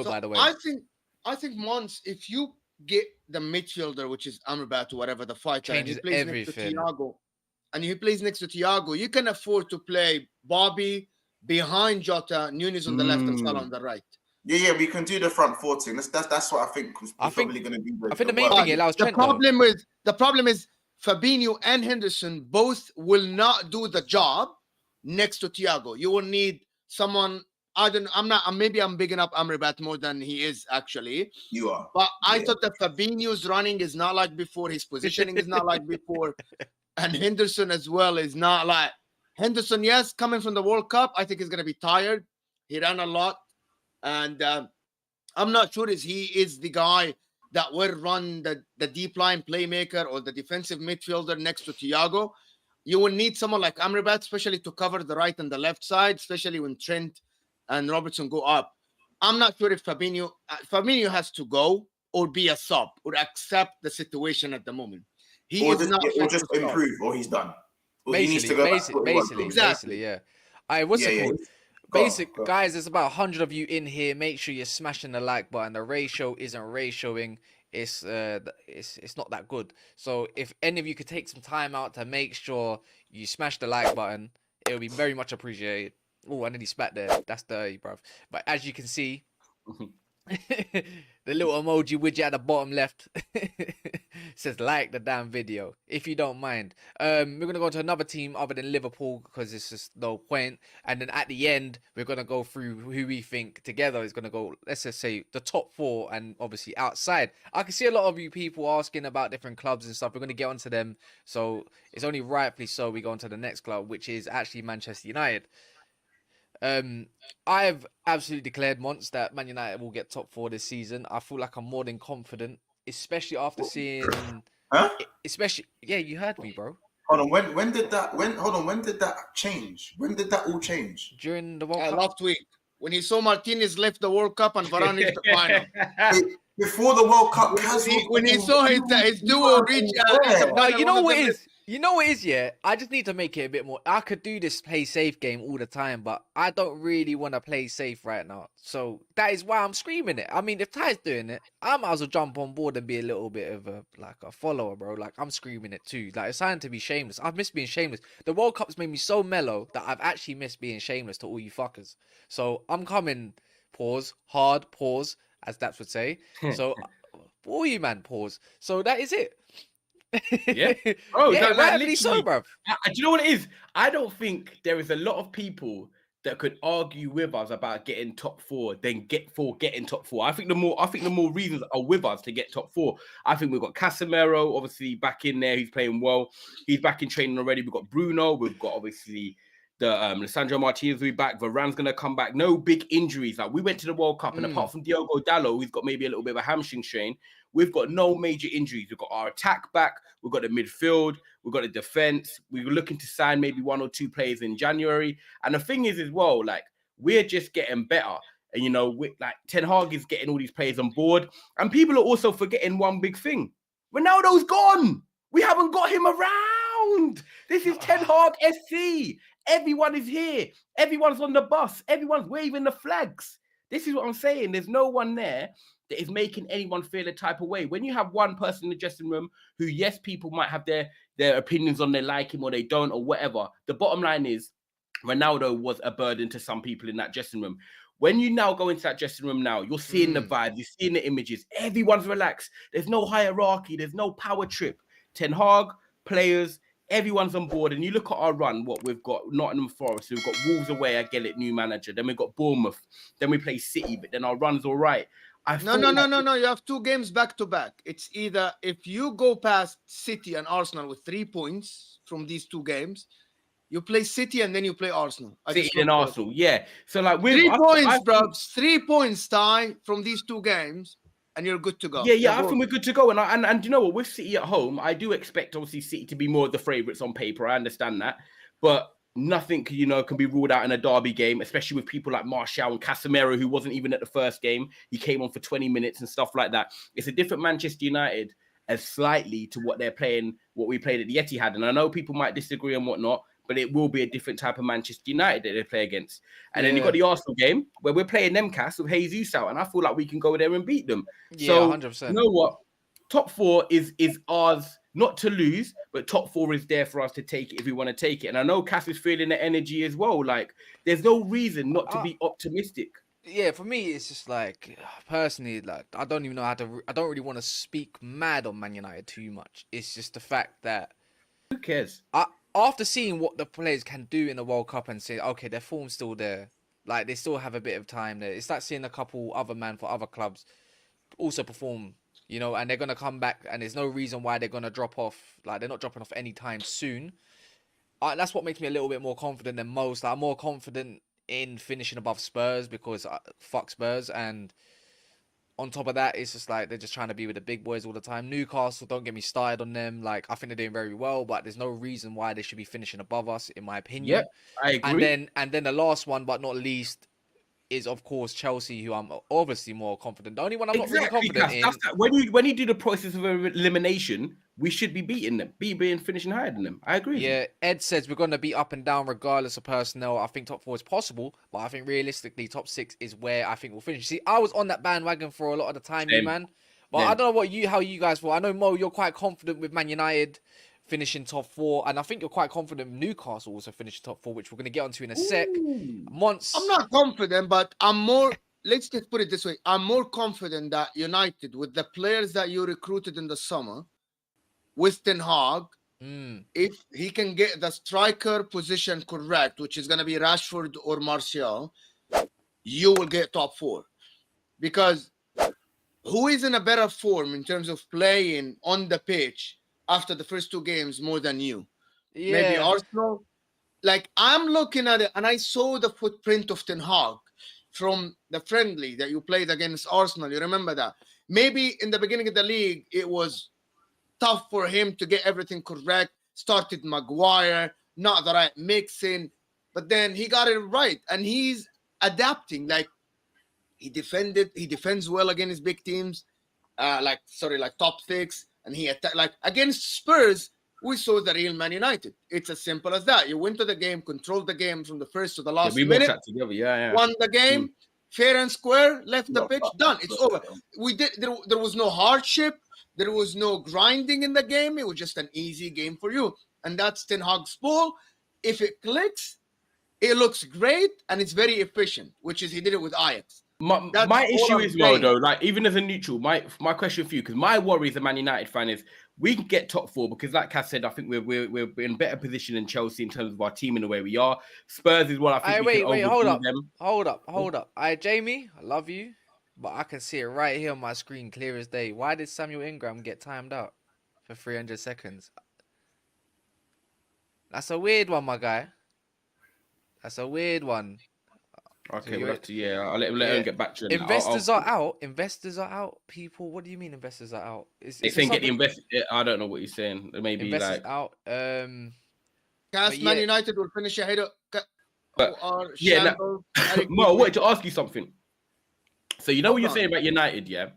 by the way. I think Monts, if you get the midfielder, which is Amrabat or whatever the fighter, changes and he plays everything. Next to Thiago, you can afford to play Bobby behind Jota, Núñez on the left and Salah on the right. Yeah, we can do the front four thing. That's what I think was probably going to be. I think the main thing allows the problem is Fabinho and Henderson both will not do the job next to Thiago. You will need someone. Maybe I'm bigging up Amrabat more than he is actually. You are. But I thought that Fabinho's running is not like before. His positioning is not like before, and Henderson as well is not like Henderson. Yes, coming from the World Cup, I think he's going to be tired. He ran a lot. And I'm not sure he is the guy that will run the deep line playmaker or the defensive midfielder next to Thiago. You will need someone like Amrabat, especially to cover the right and the left side, especially when Trent and Robertson go up. I'm not sure if Fabinho has to go or be a sub or accept the situation at the moment. Or just improve, or he's done. Or basically, he needs to go basically, yeah. What's it called? Guys, there's about 100 of you in here. Make sure you're smashing the like button. The ratio isn't ratioing. It's not that good. So if any of you could take some time out to make sure you smash the like button, it would be very much appreciated. Oh, I nearly spat there. That's dirty, bruv. But as you can see, the little emoji widget at the bottom left says like the damn video, if you don't mind. We're gonna go to another team other than Liverpool because it's just no point. And then at the end, we're gonna go through who we think together is gonna go. Let's just say the top four, and obviously outside. I can see a lot of you people asking about different clubs and stuff. We're gonna get onto them, so it's only rightfully so we go on to the next club, which is actually Manchester United. I've absolutely declared once that Man United will get top four this season. I feel like I'm more than confident, especially after seeing. Especially, yeah, you heard me, bro. Hold on, when did that change? When did that all change? During the World Cup last week, when he saw Martinez left the World Cup and Varane reached the final. Before the World Cup, when he saw his duo reach. No, you know what it is. You know what it is, yeah? I just need to make it a bit more. I could do this play safe game all the time, but I don't really want to play safe right now. So that is why I'm screaming it. I mean, if Ty's doing it, I might as well jump on board and be a little bit of a follower, bro. Like, I'm screaming it too. Like, it's time to be shameless. I've missed being shameless. The World Cup's made me so mellow that I've actually missed being shameless to all you fuckers. So I'm coming, hard, as Daps would say. So, all you man, pause. So that is it. Yeah. Oh, yeah, rightly so, bro. Do you know what it is? I don't think there is a lot of people that could argue with us about getting top four, then getting top four. I think the more reasons are with us to get top four. I think we've got Casemiro, obviously back in there. He's playing well. He's back in training already. We've got Bruno. We've got obviously Lissandro Martinez will be back. Varane's going to come back. No big injuries. Like, we went to the World Cup, and apart from Diogo Dalot, who's got maybe a little bit of a hamstring strain, we've got no major injuries. We've got our attack back. We've got the midfield. We've got the defense. We were looking to sign maybe 1 or 2 players in January. And the thing is, as well, like, we're just getting better. And, you know, like, Ten Hag is getting all these players on board. And people are also forgetting one big thing. Ronaldo's gone. We haven't got him around. This is Ten Hag SC. Everyone is here. Everyone's on the bus. Everyone's waving the flags. This is what I'm saying. There's no one there that is making anyone feel a type of way. When you have one person in the dressing room who, yes, people might have their opinions on they like him or they don't or whatever. The bottom line is Ronaldo was a burden to some people in that dressing room. When you now go into that dressing room now, you're seeing the vibes, you're seeing the images. Everyone's relaxed. There's no hierarchy. There's no power trip. Ten Hag, players, everyone's on board. And you look at our run, what we've got, Nottingham Forest, we've got Wolves away, I get it, new manager. Then we've got Bournemouth. Then we play City, but then our run's all right. No. You have 2 games back to back. It's either if you go past City and Arsenal with 3 points from these 2 games, you play City and then you play Arsenal. City and Arsenal, yeah. So like, 3 points, bro. 3 points, Ty, from these 2 games, and you're good to go. Yeah. I think we're good to go. And you know what? With City at home, I do expect obviously City to be more of the favourites on paper. I understand that, but nothing, you know, can be ruled out in a derby game, especially with people like Martial and Casemiro, who wasn't even at the first game. He came on for 20 minutes and stuff like that. It's a different Manchester United as slightly to what they're playing, what we played at the Etihad. And I know people might disagree and whatnot, but it will be a different type of Manchester United that they play against. And then you've got the Arsenal game where we're playing Newcastle with Jesus out, and I feel like we can go there and beat them. Yeah, so 100%. You know what? Top 4 is ours, not to lose, but top 4 is there for us to take it if we want to take it. And I know Cass is feeling the energy as well. Like, there's no reason not to be optimistic. Yeah, for me, it's just like, personally, like, I don't even know I don't really want to speak mad on Man United too much. It's just the fact that, who cares? After seeing what the players can do in the World Cup and saying, okay, their form's still there, like, they still have a bit of time there. It's like seeing a couple other men for other clubs also perform, you know, and they're going to come back, and there's no reason why they're going to drop off. Like, they're not dropping off anytime soon. That's what makes me a little bit more confident than most. I'm more confident in finishing above Spurs because fuck Spurs, and on top of that, it's just like they're just trying to be with the big boys all the time. Newcastle, don't get me started on them. Like, I think they're doing very well, but there's no reason why they should be finishing above us, in my opinion. Yep, I agree. And then the last one, but not least, is of course Chelsea, who I'm obviously more confident. The only one I'm not really confident in. When you do the process of elimination, we should be beating them, being finishing higher than them. I agree. Yeah, Ed says we're going to be up and down regardless of personnel. I think top 4 is possible, but I think realistically top 6 is where I think we'll finish. See, I was on that bandwagon for a lot of the time, man. But I don't know how you guys feel. I know, Mo, you're quite confident with Man United finishing top 4, and I think you're quite confident with Newcastle also finishing top 4, which we're going to get onto in a sec. Monts, I'm not confident, but I'm more, let's just put it this way, I'm more confident that United, with the players that you recruited in the summer, with Ten Hag, if he can get the striker position correct, which is going to be Rashford or Martial, you will get top 4. Because who is in a better form in terms of playing on the pitch after the first 2 games more than you? Yeah. Maybe Arsenal. Like, I'm looking at it, and I saw the footprint of Ten Hag from the friendly that you played against Arsenal. You remember that? Maybe in the beginning of the league, it was tough for him to get everything correct. Started Maguire, not the right mixing, but then he got it right, and he's adapting. Like, he defends well against big teams, like top 6, and he attacked. Like, against Spurs, we saw the real Man United. It's as simple as that. You went to the game, controlled the game from the first to the last minute. We watched that together, won the game, fair and square, left the pitch, done. It's over. There was no hardship. There was no grinding in the game. It was just an easy game for you. And that's Ten Hag's ball. If it clicks, it looks great, and it's very efficient, which is he did it with Ajax. My issue is, well, though, like, even as a neutral, my question for you, because my worry as a Man United fan is we can get top 4 because, like Cass said, I think we're in better position than Chelsea in terms of our team and the way we are. Spurs is what I think we can overdo them. Hold up. All right, Jamie, I love you, but I can see it right here on my screen, clear as day. Why did Samuel Ingram get timed out for 300 seconds? That's a weird one, my guy. That's a weird one. Okay, So we'll have to. Yeah, I'll let him get back to it. Investors are out. Investors are out. People, what do you mean investors are out? They Is there saying get the something? I don't know what you're saying. Maybe Investors like. out. Cast Man United will finish ahead of But or yeah, Shambles. Mo, I wanted to ask you something. So you know Hold what you're on. saying about United, yeah?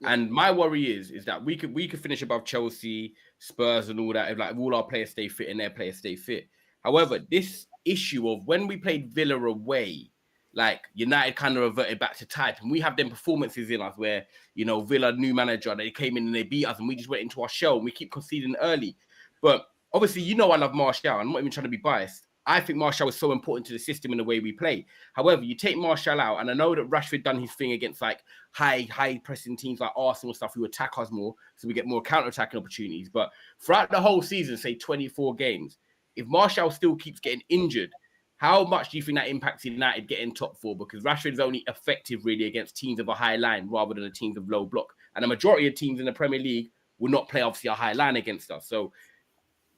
Yeah. And my worry is that we could finish above Chelsea, Spurs, and all that if like all our players stay fit and their players stay fit. However, this issue of when we played Villa away, like United kind of reverted back to type, and we have them performances in us where Villa new manager, they came in and they beat us, and we just went into our shell and we keep conceding early. But obviously, I love Martial. I'm not even trying to be biased. I think Martial is so important to the system and the way we play. However, you take Martial out, and I know that Rashford done his thing against like high pressing teams like Arsenal stuff who attack us more, so we get more counter-attacking opportunities. But throughout the whole season, say 24 games, if Martial still keeps getting injured, how much do you think that impacts United getting top four? Because Rashford is only effective really against teams of a high line rather than the teams of low block. And the majority of teams in the Premier League will not play obviously a high line against us. So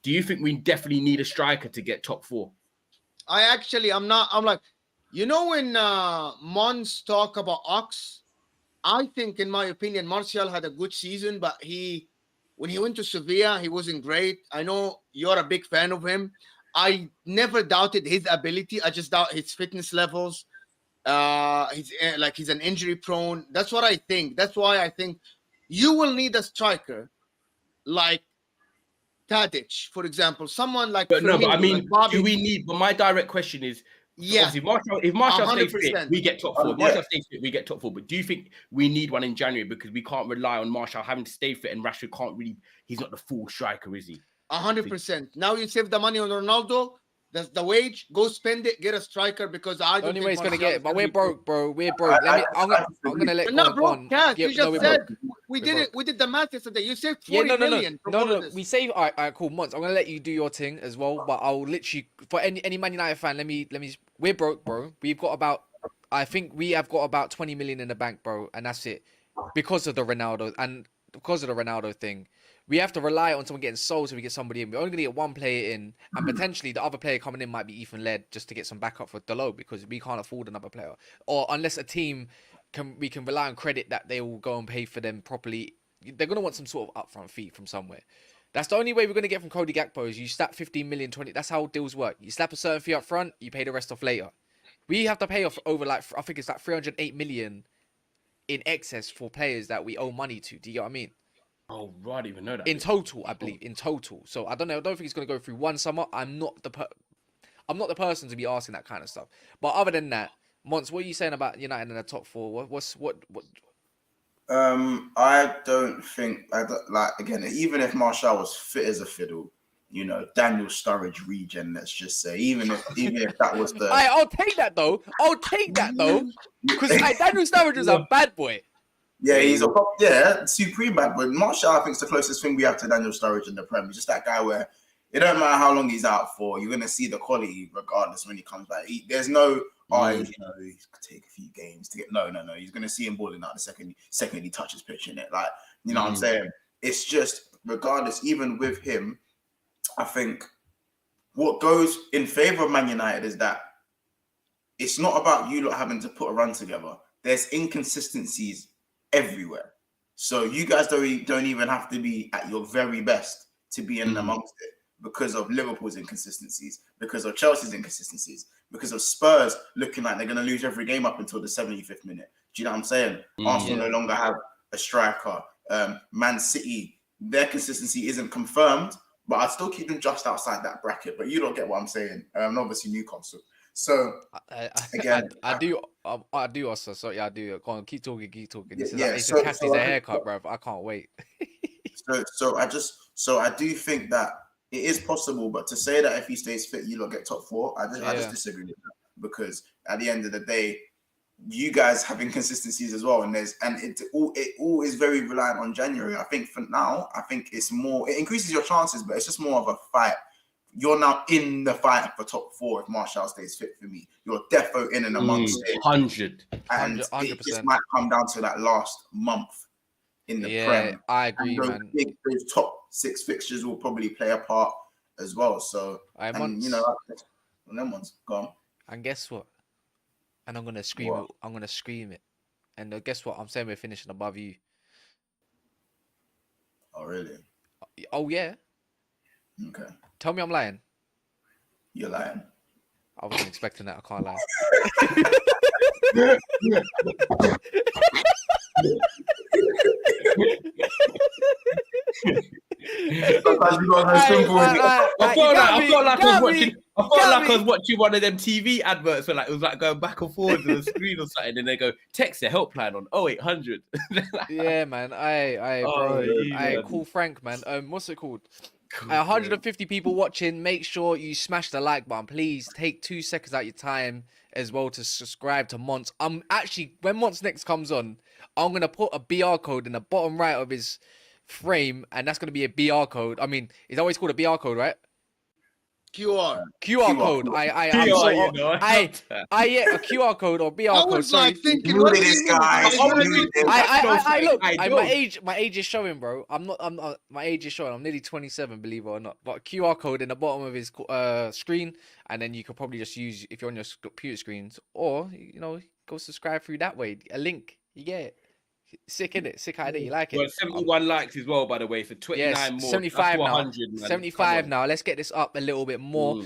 do you think we definitely need a striker to get top four? I'm like, when Mons talk about Ox, I think, in my opinion, Martial had a good season, but when he went to Sevilla, he wasn't great. I know you're a big fan of him. I never doubted his ability. I just doubt his fitness levels. He's an injury prone. That's what I think. That's why I think you will need a striker like Tadic, for example, someone like. But no, but I Firmino, mean, like do we need? But my direct question is, yeah, obviously, if Martial stays fit, 100%. we get top four. If Martial stays fit, we get top four. But do you think we need one in January because we can't rely on Martial having to stay fit and Rashford can't really? He's not the full striker, is he? 100%. Now you save the money on Ronaldo. That's the wage. Go spend it. Get a striker because I don't The only think way it's gonna Martial get is it, but gonna we're be broke, bro. We're broke. I'm gonna let No, go bro, on. Cass, Yeah, you no, just we're said broke. we did it. We did the math yesterday. You saved Yeah, 40 million from all of this. We save. All right, cool. Months. I'm gonna let you do your thing as well, but I'll literally for any Man United fan. Let me. We're broke, bro. We've got about. I think we have got about 20 million in the bank, bro, and that's it, because of the Ronaldo and because of the Ronaldo thing. We have to rely on someone getting sold so we get somebody in. We're only gonna get one player in, and potentially the other player coming in might be Ethan Led just to get some backup for Dalot because we can't afford another player, or unless a team we can rely on credit that they will go and pay for them properly. They're going to want some sort of upfront fee from somewhere. That's the only way we're going to get from Cody Gakpo is you slap 15 million, 20. That's how deals work. You slap a certain fee up front, you pay the rest off later. We have to pay off over I think it's like 308 million in excess for players that we owe money to. Do you get what I mean? Oh, right, I didn't even know that. In total, I believe. In total. So I don't know. I don't think it's going to go through one summer. I'm not the person to be asking that kind of stuff. But other than that, Mons, what are you saying about United in the top four? What? I don't think again, even if Martial was fit as a fiddle, Daniel Sturridge regen, let's just say, even if that was the I'll take that though. Because Daniel Sturridge is a bad boy. Yeah, he's supreme bad boy. Martial, I think, is the closest thing we have to Daniel Sturridge in the Prem. He's just that guy where it don't matter how long he's out for, you're gonna see the quality regardless when he comes back. There's no he could take a few games to get. No. He's gonna see him balling out the second he touches pitch in it. Like, what I'm saying? It's just regardless, even with him, I think what goes in favor of Man United is that it's not about you lot having to put a run together. There's inconsistencies everywhere. So you guys don't even have to be at your very best to be in amongst it because of Liverpool's inconsistencies, because of Chelsea's inconsistencies, because of Spurs looking like they're going to lose every game up until the 75th minute. Do you know what I'm saying? Arsenal no longer have a striker. Man City, their consistency isn't confirmed, but I'd still keep them just outside that bracket. But you don't get what I'm saying. And obviously Newcastle. So again, I do also. So yeah, I do. Go on, keep talking. He says, yeah. He says Cassidy's a haircut, bro. I can't wait. so I do think that it is possible, but to say that if he stays fit, you lot get top four, I just disagree with that, because at the end of the day, you guys have inconsistencies as well, and it all is very reliant on January. I think for now, it's more, it increases your chances, but it's just more of a fight. You're now in the fight for top four if Martial stays fit for me. You're defo in and amongst it. 100%. And it just might come down to that last month in the Prem. I agree, and man. Those top six fixtures will probably play a part as well. So, them ones gone. And guess what? And I'm gonna scream What? it. I'm gonna scream it. And guess what? I'm saying we're finishing above you. Oh, really? Oh yeah. Okay. Tell me I'm lying. You're lying. I wasn't expecting that. I can't lie. Sometimes you gotta go simple with it. I felt like I was watching one of them TV adverts where like it was like going back and forth on the screen or something, and they go text the helpline on 0800. Yeah, man. Bro. Call Frank, man. What's it called? 150 people watching. Make sure you smash the like button. Please take 2 seconds out your time as well to subscribe to Monts. Actually, when Monts next comes on, I'm gonna put a BR code in the bottom right of his frame, and that's gonna be a BR code. I mean, it's always called a BR code, right? QR. QR code. A QR code or BR I code. was Sorry. like thinking, Knew what do this you mean? guy. Look, my age is showing, bro. I'm not. My age is showing. I'm nearly 27, believe it or not. But QR code in the bottom of his screen, and then you could probably just use if you're on your computer screens, or go subscribe through that way. A link, you get it. Sick, innit? Sick idea. You like it? Well, 71 likes as well, by the way, for 29 more. 75 now. 100, man. 75 now. Let's get this up a little bit more.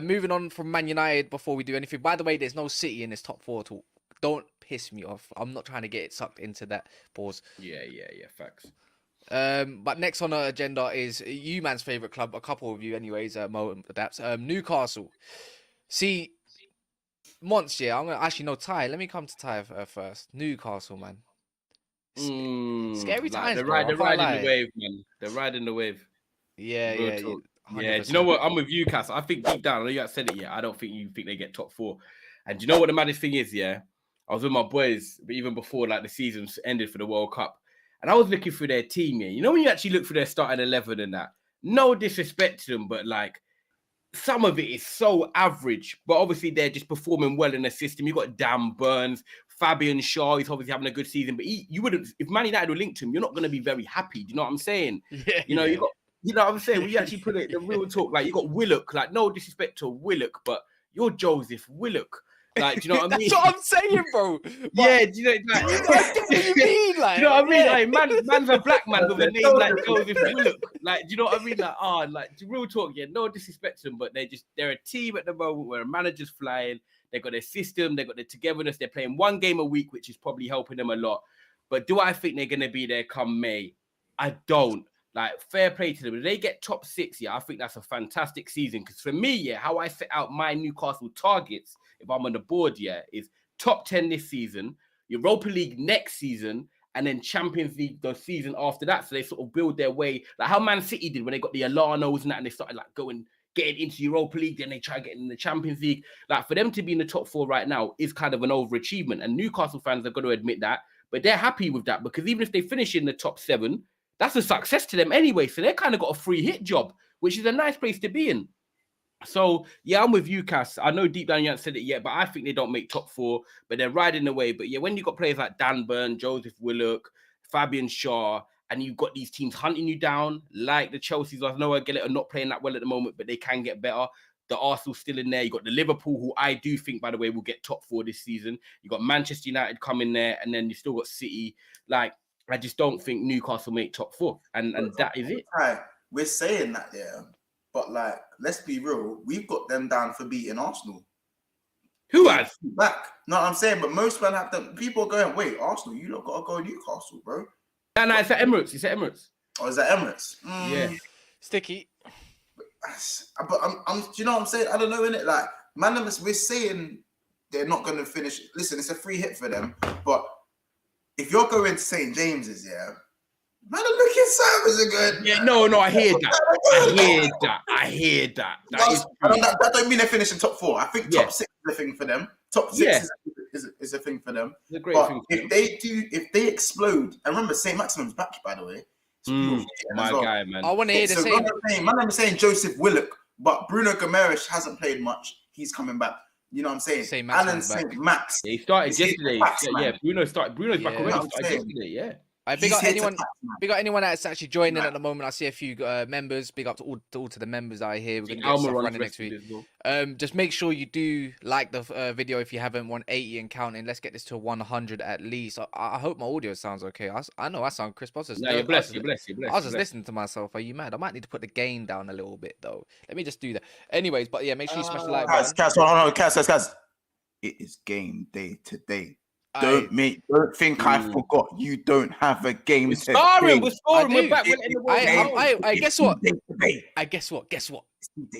Moving on from Man United before we do anything. By the way, there's no City in this top 4 talk. Don't piss me off. I'm not trying to get it sucked into that pause. Yeah, facts. But next on our agenda is you man's favourite club. A couple of you anyways, Mo and Daps. Newcastle. See, Monts, yeah. I'm going to actually, no, Ty. Let me come to Ty first. Newcastle, man. Scary times, they're bro. riding the wave, man. They're riding the wave. Yeah. 100%. Yeah, do you know what? I'm with you, Cass. I think deep down, I know you haven't said it yet. I don't think you think they get top 4. And do you know what the maddest thing is? Yeah, I was with my boys, but even before like the season ended for the World Cup, and I was looking through their team. Yeah, you know when you actually look through their starting 11 and that. No disrespect to them, but like some of it is so average. But obviously they're just performing well in the system. You got Dan Burns. Fabian Shaw, he's obviously having a good season, but you wouldn't, if Man United were linked to him, you're not going to be very happy. Do you know what I'm saying? Yeah. You know what I'm saying? When you actually put it the real talk, like you got Willock, like no disrespect to Willock, but you're Joseph Willock. Like, do you know what I mean? That's what I'm saying, bro. Yeah, do you know, like, I get what you mean, like, do you know what I mean? Like, man's a black man with a name like Joseph Willock. Like, do you know what I mean? Like, real talk, yeah, no disrespect to them, but they're a team at the moment where a manager's flying. They've got their system, they've got their togetherness. They're playing one game a week, which is probably helping them a lot. But do I think they're going to be there come May? I don't. Like, fair play to them. If they get top 6, yeah, I think that's a fantastic season. Because for me, yeah, how I set out my Newcastle targets, if I'm on the board, yeah, is top 10 this season, Europa League next season, and then Champions League the season after that. So they sort of build their way, like how Man City did when they got the Alanos and that, and they started like getting into Europa League, then they try getting in the Champions League. Like for them to be in the top 4 right now is kind of an overachievement. And Newcastle fans have got to admit that, but they're happy with that because even if they finish in the top 7, that's a success to them anyway. So they kind of got a free hit job, which is a nice place to be in. So yeah, I'm with you, Cass. I know deep down you haven't said it yet, but I think they don't make top 4, but they're riding the way. But yeah, when you got players like Dan Burn, Joseph Willock, Fabian Shaw, and you've got these teams hunting you down, like the Chelsea's, I know I get it, are not playing that well at the moment, but they can get better. The Arsenal still in there. You got the Liverpool, who I do think, by the way, will get top 4 this season. You got Manchester United coming there, and then you still got City. Like, I just don't think Newcastle make top 4, and that is it. Right, we're saying that, yeah, but like, let's be real. We've got them down for beating Arsenal. Who has? Back. No, I'm saying, but most men have them. People are going, wait, Arsenal, you lot got to go Newcastle, bro. No, it's at Emirates. It's at Emirates. Oh, is that Emirates? Yeah. Sticky. But I'm. Do you know what I'm saying? I don't know, innit? Like, man, we're saying they're not going to finish. Listen, it's a free hit for them. But if you're going to St. James's, yeah, man, the looking servers are good. Yeah, no, I hear that. I hear that. That don't mean they're finishing top 4. I think top 6 is a thing for them. Top 6 is a thing for them. It's a great but thing if they explode, and remember, St. Maximum's back, by the way. My guy, man. I want to hear the same. Man, I'm saying Joseph Willock, but Bruno Gomes hasn't played much. He's coming back. You know what I'm saying? Alan St. Max. Yeah, he started yesterday. Yeah, Bruno's back already. Started yesterday, yeah. I big He's up here to anyone. tax, man. Big up anyone that's actually joining Right. at the moment. I see a few members. Big up to all to the members out here. We're gonna get Alma stuff runs running next Westwood week. as well. Just make sure you do like the video if you haven't. 180 and counting. Let's get this to 100 at least. I hope my audio sounds okay. I know I sound crisp. No, you're blessed. You're blessed. You're I was blessed. just listening to myself. Are you mad? I might need to put the gain down a little bit though. Let me just do that. Anyways, but yeah, make sure you smash the like button. Kaz. It is game day today. Don't think I forgot. You don't have a game We're today. scoring. We're scoring. I We're do. back. We're letting the world know. Guess what? It's game day I guess what? Guess what?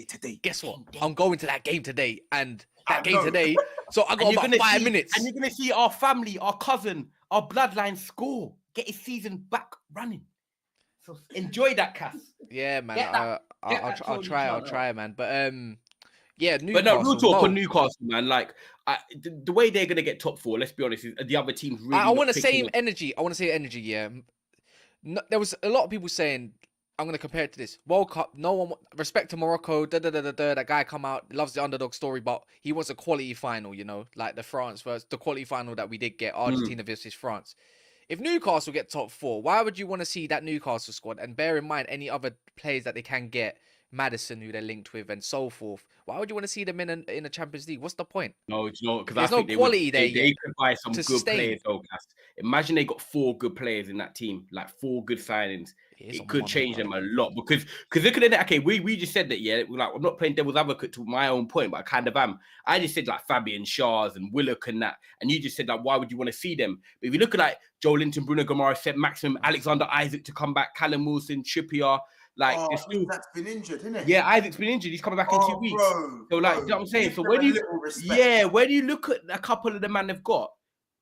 today. Guess what? I'm going to that game today, and that I game know. today. So I got about 5 minutes. And you're gonna see our family, our cousin, our bloodline score, get his season back running. So enjoy that, Cass. Yeah, man. Get that- I'll try, man. But yeah, Newcastle. But no, real talk on Newcastle, man. Like the way they're gonna get top four. Let's be honest, is the other teams really. I want the picking same up. energy. I want to say energy. Yeah. No, there was a lot of people saying, I'm gonna compare it to this World Cup. No one respect to Morocco. That guy come out, loves the underdog story, but he wants a quality final. You know, like the France versus the quality final that we did get, Argentina versus France. If Newcastle get top four, why would you want to see that Newcastle squad? And bear in mind any other players that they can get, Madison, who they're linked with, and so forth. Why would you want to see them in the Champions League? What's the point? No, it's not because There's I think no quality there they yet could buy some to good sustain. players. Though, Cass. Imagine they got 4 good players in that team, like 4 good signings. It could change them a lot because look at it. Okay, we just said that. Yeah, like I'm not playing devil's advocate to my own point, but I kind of am. I just said like Fabian Shars and Willock and that, and you just said like why would you want to see them? But if you look at like Joe Linton, Bruno Gamara, Seth Maximum, Alexander Isaac to come back, Callum Wilson, Trippier. Like that's been injured, isn't it? Yeah, Isaac's been injured. He's coming back in 2 weeks. Bro, so like, you know what I'm saying? So when you look at a couple of the man they've got,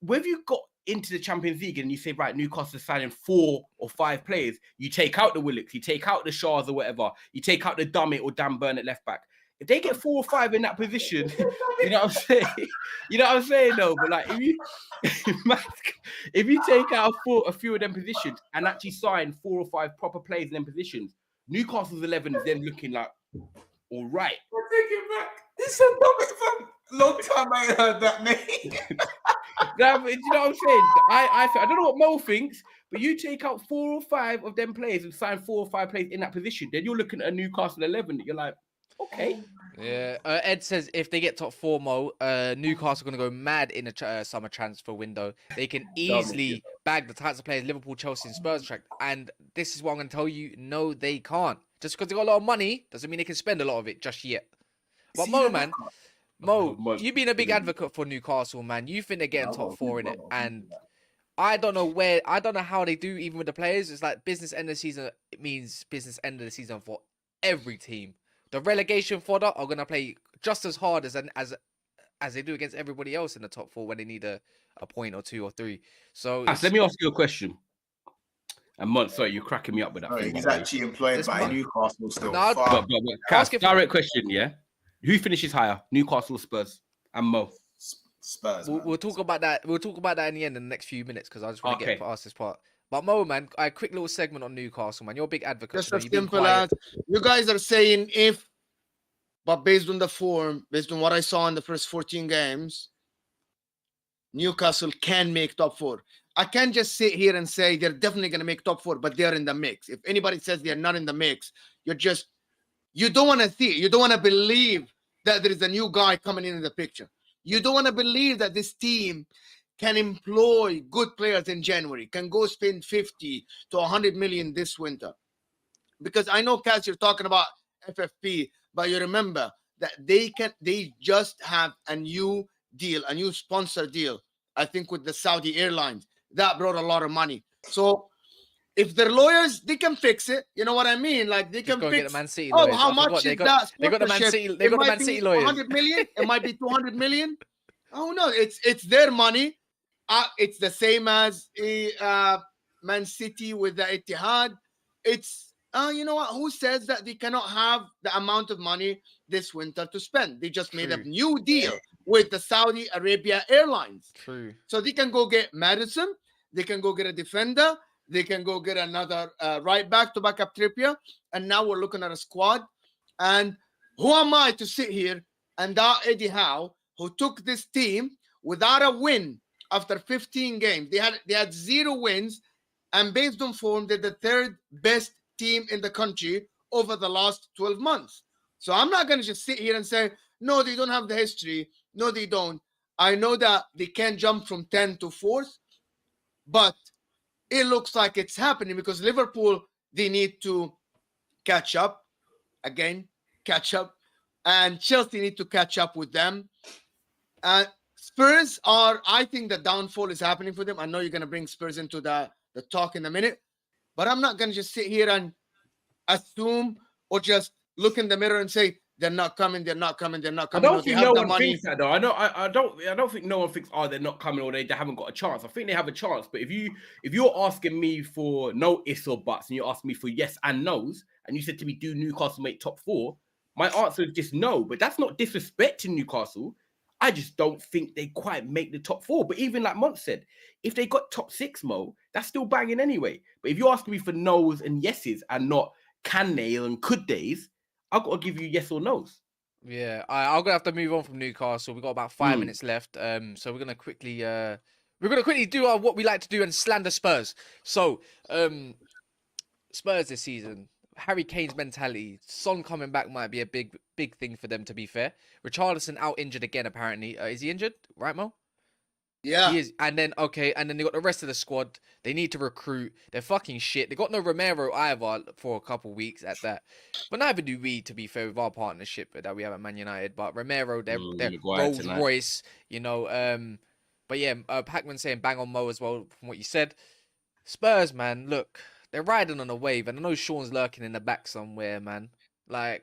whether you got into the Champions League and you say, right, Newcastle signing 4 or 5 players, you take out the Willocks, you take out the Shars or whatever, you take out the Dummett or Dan Burn at left back. If they get 4 or 5 in that position, you know what I'm saying? You know what I'm saying, though? But like, if you take out a few of them positions and actually sign 4 or 5 proper players in them positions, Newcastle's 11 is then looking like, all right. I'll take it back. It's a Dummett, fam. Long time I ain't heard that name. You know what I'm saying? I don't know what Mo thinks, but you take out 4 or 5 of them players and sign 4 or 5 players in that position, then you're looking at a Newcastle 11 that you're like, okay. Yeah. Ed says if they get top 4, Mo, Newcastle are going to go mad in the summer transfer window. They can easily bag the types of players Liverpool, Chelsea, and Spurs attract. And this is what I'm going to tell you. No, they can't. Just because they got a lot of money doesn't mean they can spend a lot of it just yet. But Mo, man, you've been a big advocate for Newcastle, man. You think they're getting top 4 in it, and I don't know how they do even with the players. It's like business end of the season. It means business end of the season for every team. The relegation fodder are gonna play just as hard as they do against everybody else in the top 4 when they need a point or 2 or 3. So let me ask you a question. And Monts, sorry, you're cracking me up with that. He's actually employed by Newcastle still. Cass, direct question, yeah. Who finishes higher, Newcastle or Spurs? And Mo. Spurs. We'll talk about that. We'll talk about that in the end in the next few minutes because I just want to get past this part. But Mo, man, a quick little segment on Newcastle, man. You're a big advocate. Just as simple as you guys are saying but based on the form, based on what I saw in the first 14 games, Newcastle can make top 4. I can't just sit here and say they're definitely going to make top 4, but they're in the mix. If anybody says they're not in the mix, you don't want to see it. You don't want to believe that there is a new guy coming in the picture. You don't want to believe that this team can employ good players in January, can go spend 50 to 100 million this winter. Because I know, Cass, you're talking about FFP, but you remember that they just have a new deal, a new sponsor deal, I think with the Saudi Airlines. That brought a lot of money. So if they're lawyers, they can fix it. You know what I mean? Like they can fix. Get the Man City lawyers. How much is that? They got the Man City. They got the Man City lawyers. 100 million. It might be 200 million. Oh no, it's their money. It's the same as Man City with the Etihad. It's you know what? Who says that they cannot have the amount of money this winter to spend? They just made a new deal with the Saudi Arabia Airlines. True. So they can go get Madison. They can go get a defender. They can go get another right back to back up Trippier. And now we're looking at a squad. And who am I to sit here and doubt Eddie Howe, who took this team without a win after 15 games? They had 0 wins and based on form, they're the third best team in the country over the last 12 months. So I'm not going to just sit here and say, no, they don't have the history. No, they don't. I know that they can jump from 10 to 4th, but it looks like it's happening because Liverpool, they need to catch up. Again, catch up. And Chelsea need to catch up with them. Spurs I think the downfall is happening for them. I know you're going to bring Spurs into the talk in a minute, but I'm not going to just sit here and assume or just look in the mirror and say, they're not coming. I don't think no one thinks that though. I don't think no one thinks, oh, they're not coming or they haven't got a chance. I think they have a chance. But if you're asking me for no ifs or buts and you're asking me for yes and no's, and you said to me, do Newcastle make top 4? My answer is just no. But that's not disrespecting Newcastle. I just don't think they quite make the top 4. But even like Monts said, if they got top 6, Mo, that's still banging anyway. But if you're asking me for no's and yeses and not can they and could they's, I've got to give you yes or no's. Yeah, I'm gonna have to move on from Newcastle. We've got about 5 minutes left. So we're gonna quickly do what we like to do and slander Spurs. So, Spurs this season, Harry Kane's mentality, Son coming back might be a big thing for them. To be fair, Richarlison out injured again. Apparently, is he injured? Right, Mo? Yeah, he is. And then they got the rest of the squad. They need to recruit. They're fucking shit. They got no Romero either for a couple weeks at that. But neither do we, to be fair, with our partnership that we have at Man United. But Romero, they're Rolls Royce, you know. But yeah, Pac-Man saying bang on Mo as well from what you said. Spurs, man, look, they're riding on a wave, and I know Sean's lurking in the back somewhere, man. Like,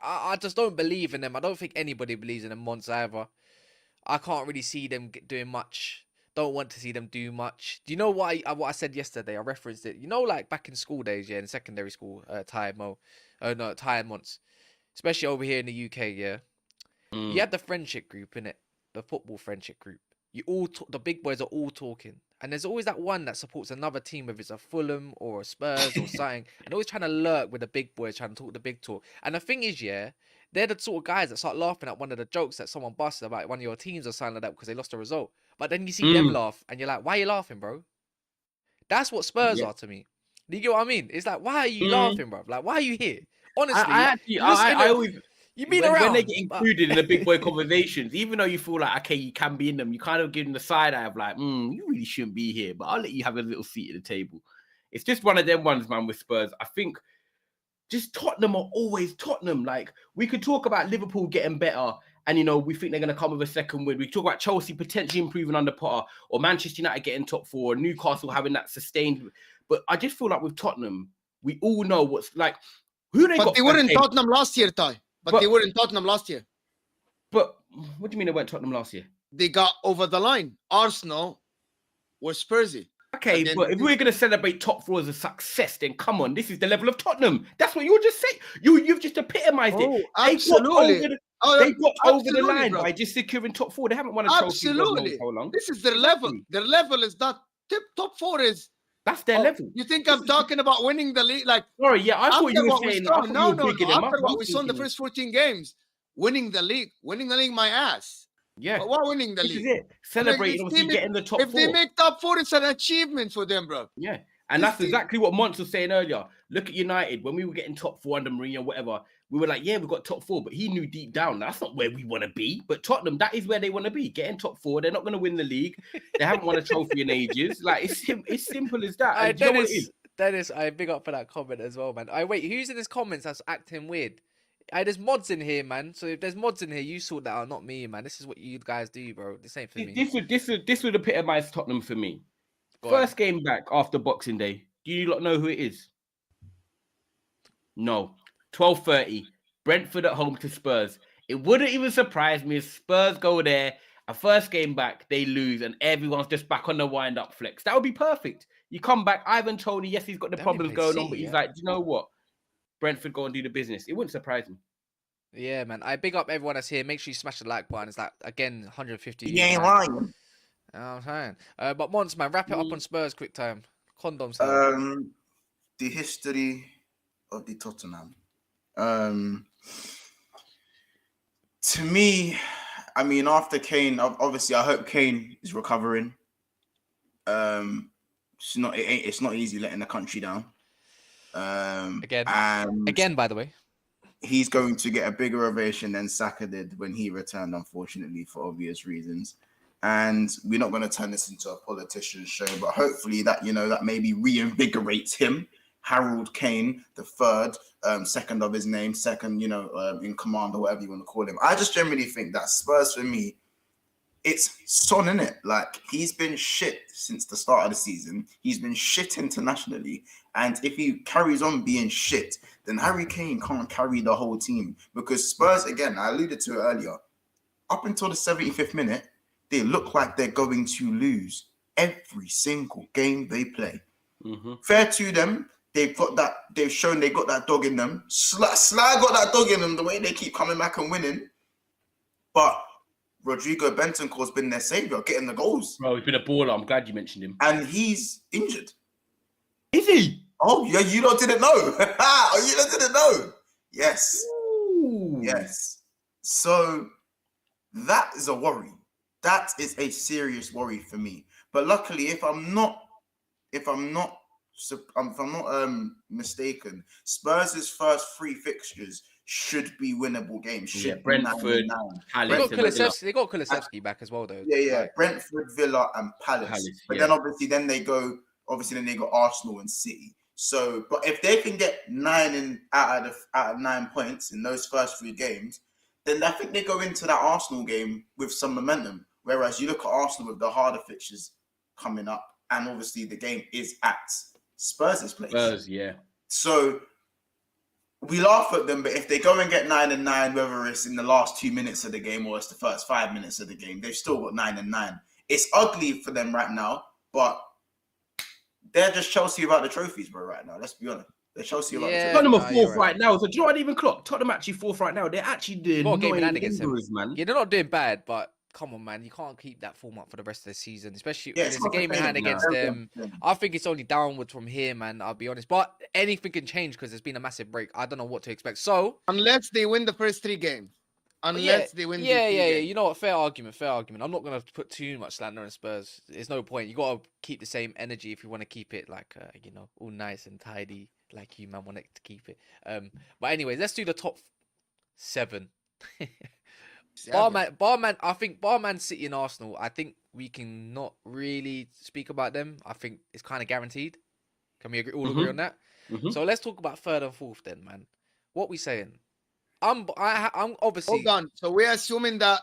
I just don't believe in them. I don't think anybody believes in them once either. I can't really see them doing much. Don't want to see them do much. Do you know what I said yesterday? I referenced it. You know, like back in school days, yeah, in secondary school, Ty and Monts, especially over here in the UK, yeah. You had the friendship group, innit? The football friendship group. The big boys are all talking. And there's always that one that supports another team, whether it's a Fulham or a Spurs or something, and always trying to lurk with the big boys, trying to talk the big talk. And the thing is, yeah, they're the sort of guys that start laughing at one of the jokes that someone busted about one of your teams or something like that because they lost a result. But then you see them laugh, and you're like, why are you laughing, bro? That's what Spurs are to me. Do you get what I mean? It's like, why are you laughing, bro? Like, why are you here? Honestly, I always... You mean when they get included in the big boy conversations, even though you feel like, okay, you can be in them, you kind of give them the side eye of like, you really shouldn't be here, but I'll let you have a little seat at the table. It's just one of them ones, man, with Spurs. I think just Tottenham are always Tottenham. Like, we could talk about Liverpool getting better and, you know, we think they're going to come with a second win. We talk about Chelsea potentially improving under Potter or Manchester United getting top 4, Newcastle having that sustained. But I just feel like with Tottenham, we all know what's like, who they got. But they were in Tottenham last year, Ty. But they were in Tottenham last year. But what do you mean they weren't Tottenham last year? They got over the line. Arsenal were Spursy. Okay, but if we're going to celebrate top 4 as a success, then come on, this is the level of Tottenham. That's what you're just saying. You've just epitomized it. Absolutely. They got over the line by just securing top 4. They haven't won a trophy in so long. This is their level. Their level is not top 4 is. That's their level. You think I'm talking about winning the league? Like, sorry, yeah, I thought you were saying. No. After what we saw in the first 14 games, winning the league, my ass. Yeah. But what winning the league? This is it. Celebrating, obviously, getting the top 4. If they make top 4, it's an achievement for them, bro. Yeah. And that's exactly what Monts was saying earlier. Look at United. When we were getting top 4 under Mourinho, whatever, we were like, yeah, we've got top 4. But he knew deep down, that's not where we want to be. But Tottenham, that is where they want to be. Getting top 4. They're not going to win the league. They haven't won a trophy in ages. Like, it's simple as that. Do you know what it is? Dennis, I big up for that comment as well, man. Wait, who's in his comments that's acting weird? There's mods in here, man. So if there's mods in here, you sort that out, not me, man. This is what you guys do, bro. This ain't for me. This would epitomize Tottenham for me. First game back after Boxing Day. Do you lot know who it is? No. 12:30. Brentford at home to Spurs. It wouldn't even surprise me if Spurs go there, a first game back, they lose, and everyone's just back on the wind-up flex. That would be perfect. You come back, Ivan Toney, yes, he's got the problems going on, but he's like, do you know what? Brentford go and do the business. It wouldn't surprise me. Yeah, man. I big up everyone that's here. Make sure you smash the like button. It's like, again, 150. You ain't lying. I'm saying. But Monts, man, wrap it up on Spurs quick time. Condoms. The history of the Tottenham. To me, I mean, after Kane, obviously, I hope Kane is recovering. It's not easy letting the country down. Again, and by the way, he's going to get a bigger ovation than Saka did when he returned, unfortunately, for obvious reasons. And we're not going to turn this into a politician show, but hopefully that, that maybe reinvigorates him. Harold Kane, the third, second of his name, second, in command or whatever you want to call him. I just generally think that Spurs, for me, it's Son, innit? Like, he's been shit since the start of the season. He's been shit internationally. And if he carries on being shit, then Harry Kane can't carry the whole team. Because Spurs, again, I alluded to it earlier, up until the 75th minute, they look like they're going to lose every single game they play. Mm-hmm. Fair to them, they've shown they got that dog in them. Sly got that dog in them, the way they keep coming back and winning. But Rodrigo Bentancur's been their saviour, getting the goals. Bro, he's been a baller. I'm glad you mentioned him. And he's injured. Is he? Oh, yeah, you lot didn't know. Oh, you lot didn't know. Yes. Ooh. Yes. So that is a worry. That is a serious worry for me. But luckily, if I'm not mistaken, Spurs' first 3 fixtures should be winnable games. Brentford, Palace. They got Kulusevski back as well, though. Yeah. Like, Brentford, Villa, and Palace. But then obviously, then they got Arsenal and City. So, but if they can get 9 out of 9 points in those first 3 games, then I think they go into that Arsenal game with some momentum. Whereas you look at Arsenal with the harder fixtures coming up, and obviously the game is at Spurs' place. Spurs, yeah. So we laugh at them, but if they go and get 9 and 9, whether it's in the last 2 minutes of the game or it's the first 5 minutes of the game, they've still got 9 and 9. It's ugly for them right now, but they're just Chelsea about the trophies, bro, right now. Let's be honest. They're Chelsea about the trophies. Tottenham are fourth right now. So do you know what I even clock? Tottenham actually fourth right now. They're actually doing a game in hand against them, man. Yeah, they're not doing bad, but come on, man. You can't keep that form up for the rest of the season, especially when it's a game in hand against them. I think it's only downwards from here, man. I'll be honest. But anything can change because there's been a massive break. I don't know what to expect. So unless they win the first 3 games. Yeah. You know what? Fair argument. I'm not going to put too much slander on Spurs. There's no point. You got to keep the same energy if you want to keep it like, all nice and tidy like you, man, want it to keep it. But anyways, let's do the top 7. Barman. I think Barman, City, and Arsenal. I think we can not really speak about them. I think it's kind of guaranteed. Can we agree on that? Mm-hmm. So let's talk about 3rd and 4th then, man. What we saying? I'm obviously. Hold on. So we're assuming that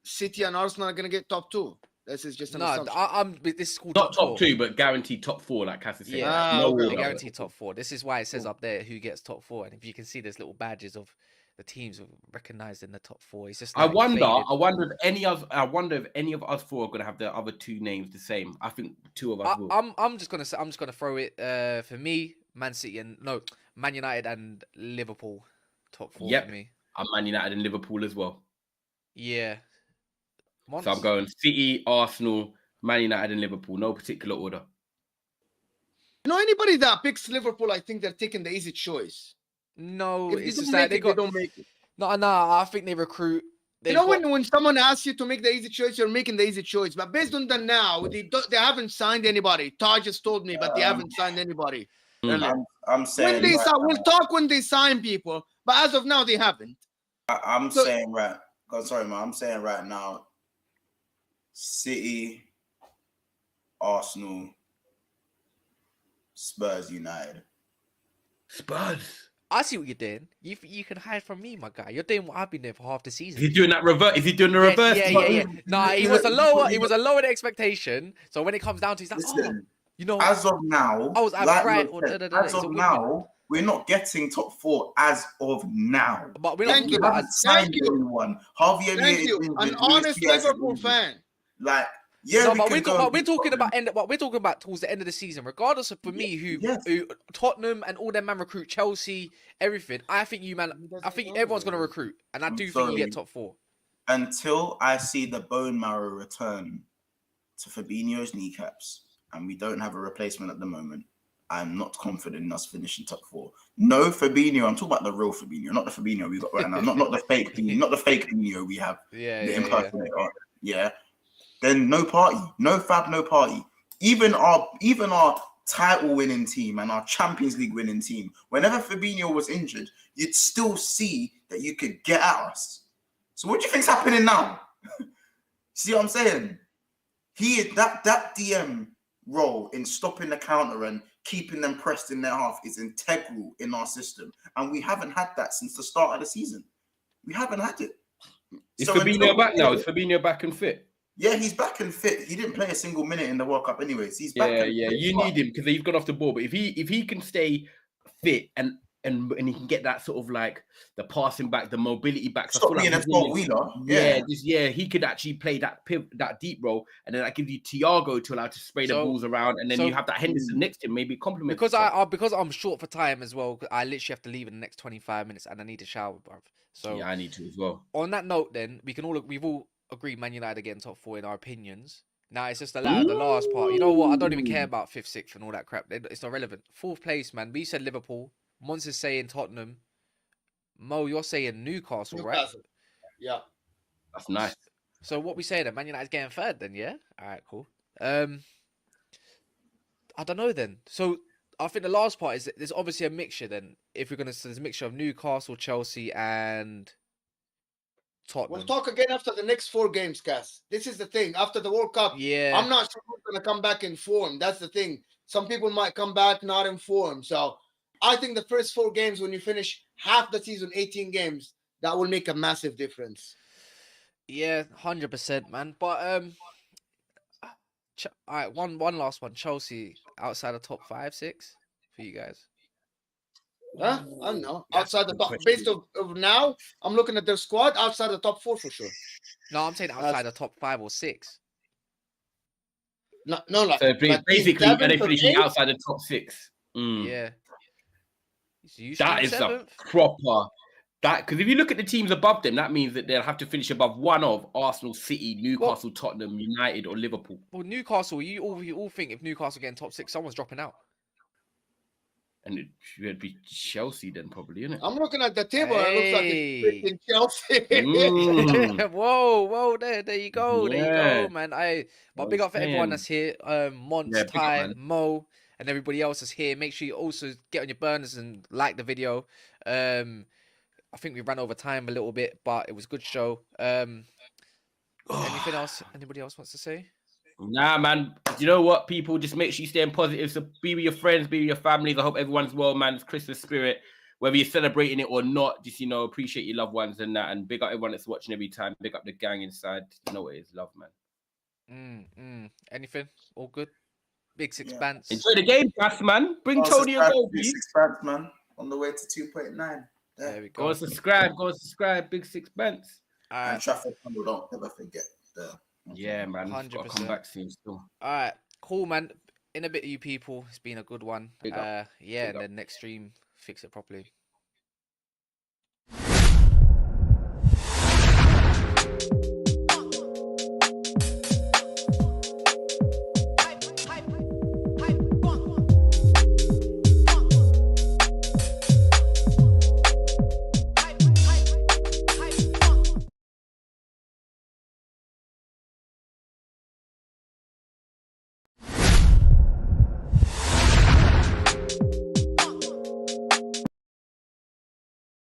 City and Arsenal are gonna get top 2. This is just an assumption. This is called not top 2, but guaranteed top 4, like Cass is saying. Yeah, guaranteed top 4. This is why it says up there who gets top 4, and if you can see, there's little badges of the teams recognized in the top 4. It's just. Like I wonder if any of us 4 are gonna have the other 2 names the same. I think 2 of us will. I'm just gonna throw it. For me, Man United and Liverpool. Top 4 for me. I'm Man United and Liverpool as well. Yeah. So I'm going City, Arsenal, Man United and Liverpool. No particular order. Anybody that picks Liverpool, I think they're taking the easy choice. No, it's just that they don't make it. No, I think they recruit. When someone asks you to make the easy choice, you're making the easy choice. But based on that now, they haven't signed anybody. Taj just told me, but they haven't signed anybody. I'm saying we'll talk when they sign people, but as of now they haven't. I'm saying right now, City, Arsenal, Spurs, United. Spurs. I see what you're doing. You can hide from me, my guy. You're doing what I've been doing for half the season. Is he doing that reverse? Is he doing the reverse? Yeah. Nah, he was a lower expectation. So when it comes down to, he's like, as of now, I was as of now, we're not getting top 4 as of now. But we're not about signed anyone. Harvey Elliott is an honest Liverpool fan. Like, we're talking about towards the end of the season. Regardless of who Tottenham and all them man recruit, Chelsea, everything. I think everyone's gonna recruit, and I do think you get top 4 until I see the bone marrow return to Fabinho's kneecaps, and we don't have a replacement at the moment. I'm not confident in us finishing top 4. No Fabinho. I'm talking about the real Fabinho, not the Fabinho we got right now. not the fake Fabinho, not the fake Fabinho we have. The impersonator. Yeah. Then no party. No fab, no party. even our title winning team and our Champions League winning team, whenever Fabinho was injured, you'd still see that you could get at us. So what do you think's happening now? See what I'm saying? That DM role in stopping the counter and keeping them pressed in their half is integral in our system, and we haven't had that since the start of the season. We haven't had it. Is Fabinho back now? Is Fabinho back and fit? Yeah, he's back and fit. He didn't play a single minute in the World Cup anyways. He's back. Yeah. You need him because he's gone off the ball. But if he can stay fit and he can get that sort of like the passing back, the mobility back. Stop being a spot wheeler. He could actually play that deep role, and then that gives you Thiago to allow to spray the balls around, and then you have that Henderson next to him, maybe compliment. Because I'm short for time as well. I literally have to leave in the next 25 minutes, and I need to shower, bruv. So yeah, I need to as well. On that note, then we've all agreed Man United are getting top 4 in our opinions. Now it's just the last part. You know what? I don't even care about 5th, 6th, and all that crap. It's not relevant. 4th place, man. We said Liverpool. Monts is saying Tottenham. Mo, you're saying Newcastle, right? Yeah. That's nice. So what we saying then? Man United's getting 3rd then, yeah? All right, cool. I don't know then. So I think the last part is that there's obviously a mixture then. If we're going to, there's a mixture of Newcastle, Chelsea, and Tottenham. We'll talk again after the next 4 games, Cass. This is the thing. After the World Cup, I'm not sure who's going to come back in form. That's the thing. Some people might come back not in form. So I think the first 4 games, when you finish half the season, 18 games, that will make a massive difference. Yeah, 100%, man. But all right, one last one. Chelsea outside the top 5, 6 for you guys. Huh? I don't know. Outside the top, based of now, I'm looking at their squad outside the top 4 for sure. No, I'm saying outside the top 5 or 6. No, like so basically, are they finishing outside the top 6? Yeah. So that is 7th? A proper because if you look at the teams above them, that means that they'll have to finish above one of Arsenal, City, Newcastle, Tottenham, United, or Liverpool. Well, Newcastle, you all think if Newcastle getting top 6, someone's dropping out. And it should be Chelsea then, probably, isn't it? I'm looking at the table. And it looks like it's Chelsea. Whoa, there you go. There you go, man. But big up for everyone that's here. Monts, Ty, Mo, and everybody else is here. Make sure you also get on your burners and like the video. I think we ran over time a little bit, but it was a good show. Anything else? Anybody else wants to say? Nah, man. You know what, people? Just make sure you stay positive. So be with your friends, be with your families. I hope everyone's well, man. It's Christmas spirit. Whether you're celebrating it or not, just, appreciate your loved ones and that. And big up everyone that's watching every time. Big up the gang inside. You know what it is. Love, man. Anything? All good? Big Sixpence. Enjoy the game, Daps, man. Bring Tony a goal, Big Sixpence, man. On the way to 2.9. There we go. Go and subscribe. Big Sixpence. And Trafford, don't never forget. Yeah, man. 100%. Come back soon still. All right. Cool, man. In a bit of you people. It's been a good one. And then next stream, fix it properly.